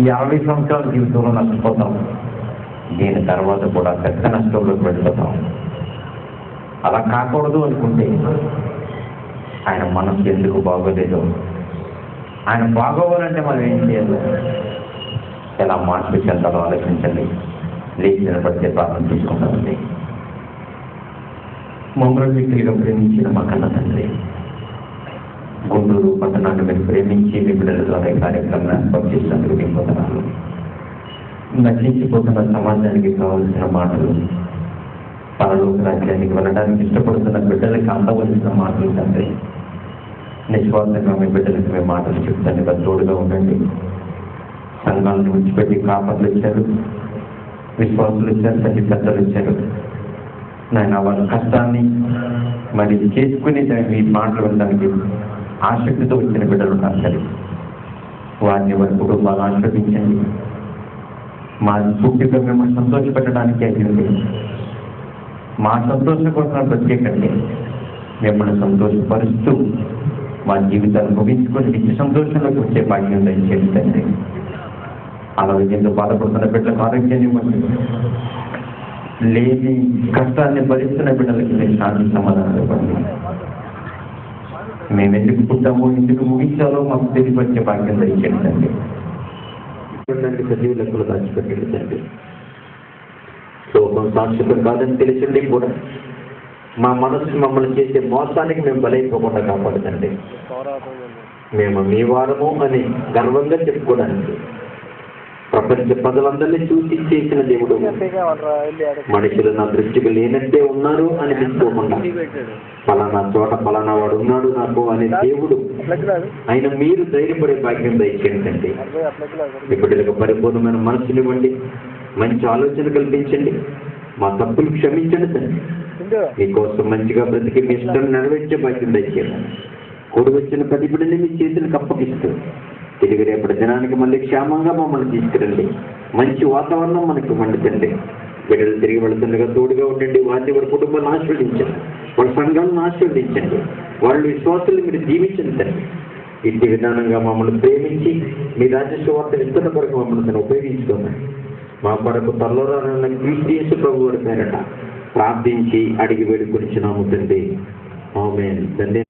50 సంవత్సరాల జీవితంలో నష్టపోతాం. దీని తర్వాత కూడా పెద్ద నష్టంలోకి వెళ్ళిపోతాం. అలా కాకూడదు అనుకుంటే ఆయన మనసు ఎందుకు బాగోలేదు? ఆయన బాగోవాలంటే మనం ఏం చేయాలి? ఎలా మార్పు చెందాలో ఆలోచించండి. లేచిన పడితే ప్రార్థన తీసుకుంటామండి. మమ్మల్ని వ్యక్తులుగా ప్రేమించిన మా కన్న తండ్రి, గుంటూరు పట్టణాన్ని మీరు ప్రేమించి మీ బిడ్డల ద్వారా కార్యక్రమాన్ని ఏర్పాటు చేసినందుకు మీకు వందనాలు. నశించిపోతున్న సమాజానికి కావలసిన మాటలు, పరలోక రాజ్యానికి వెళ్ళడానికి ఇష్టపడుతున్న బిడ్డలకి అందవలసిన మాటలు తండ్రి, నిస్వార్థంగా మీ బిడ్డలకి మేము మాటలు చెప్తాను. తోడుగా ఉండండి. సంఘాలను విడిచిపెట్టి కాపర్లు ఇచ్చారు, విశ్వాసులు ఇచ్చారు, తల్లి పెద్దలు ఇచ్చారు. నాయన వాళ్ళ కష్టాన్ని మరి చేసుకుని మీ మాటలు వినడానికి ఆసక్తితో వచ్చిన బిడ్డలు ఉన్నారు సరే, వారిని వారి కుటుంబాలు ఆశీర్వదించండి. మా పూర్తిగా మిమ్మల్ని సంతోషపెట్టడానికి అయింది. మా సంతోషం కోసం ప్రత్యేకంగా మిమ్మల్ని సంతోషపరుస్తూ మా జీవితాన్ని ముగించుకొని నిత్య సంతోషంలోకి వచ్చే భాగ్యం దయచేయండి. అనారోగ్యంతో బాధపడుతున్న బిడ్డలకు ఆరోగ్యాన్ని ఇవ్వండి. లేని కష్టాన్ని భరిస్తున్న బిడ్డలకి మీరు శాంతి సమాధానం ఇవ్వండి. మేము ఎందుకు పుట్టామో, ఎందుకు ముగించాలో మాకు తెలియపరిచే భాగ్యం దయచేయండి. సజీవ లెక్కలు దాచిపెట్టండి. లోకం సాక్షితం కాదని తెలిసిండి కూడా మా మనసు మమ్మల్ని చేసే మోసానికి మేము బలైపోకుండా కాపాడుతండి. మేము మీ వారము అని గర్వంగా చెప్పుకోవడానికి ప్రపంచ ప్రజలందరినీ చూసి చేసిన దేవుడు. మనుషులు నా దృష్టికి లేనట్టే ఉన్నారు అని తెలుసుకోకుండా పలానా చోట పలానా వాడు ఉన్నాడు నాకు అనే దేవుడు. ఆయన మీరు ధైర్యపడే భాగ్యం దయచేయండి. ఇప్పటికి పరిపూర్ణమైన మనసునివ్వండి, మంచి ఆలోచన కల్పించండి, మా తప్పులు క్షమించండి తండ్రి. మీకోసం మంచిగా బ్రతికి మీ ఇష్టం నెరవేర్చే భాగ్యం దయచేయండి. కూడి వచ్చిన ప్రతి బిడ్డని మీ చేతులకు అప్పగిస్తూ తిరిగి రేపటి దినానికి మళ్ళీ క్షేమంగా మమ్మల్ని తీసుకురండి. మంచి వాతావరణం మనకి ఇవ్వండి తండ్రి. బిడ్డలు తిరిగి వెళుతుండగా తోడుగా ఉండండి. వారిని వారి కుటుంబాన్ని ఆశీర్వదించండి, వాళ్ళ సంఘాలను ఆశీర్వదించండి, వాళ్ళ విశ్వాసాలు మీరు దీవించండి తండ్రి. ఇంటి విధానంగా మమ్మల్ని ప్రేమించి మీ రాజ్య సువార్త విస్తరణ కొరకు మమ్మల్ని ఉపయోగించుకోండి. మా కొరకు త్వరలో రానున్న క్రీస్తు యేసు ప్రభు వారి పేరట ప్రార్థించి అడిగి వేడుకొనిచున్నాము తండ్రి. ఆమేన్. తండ్రి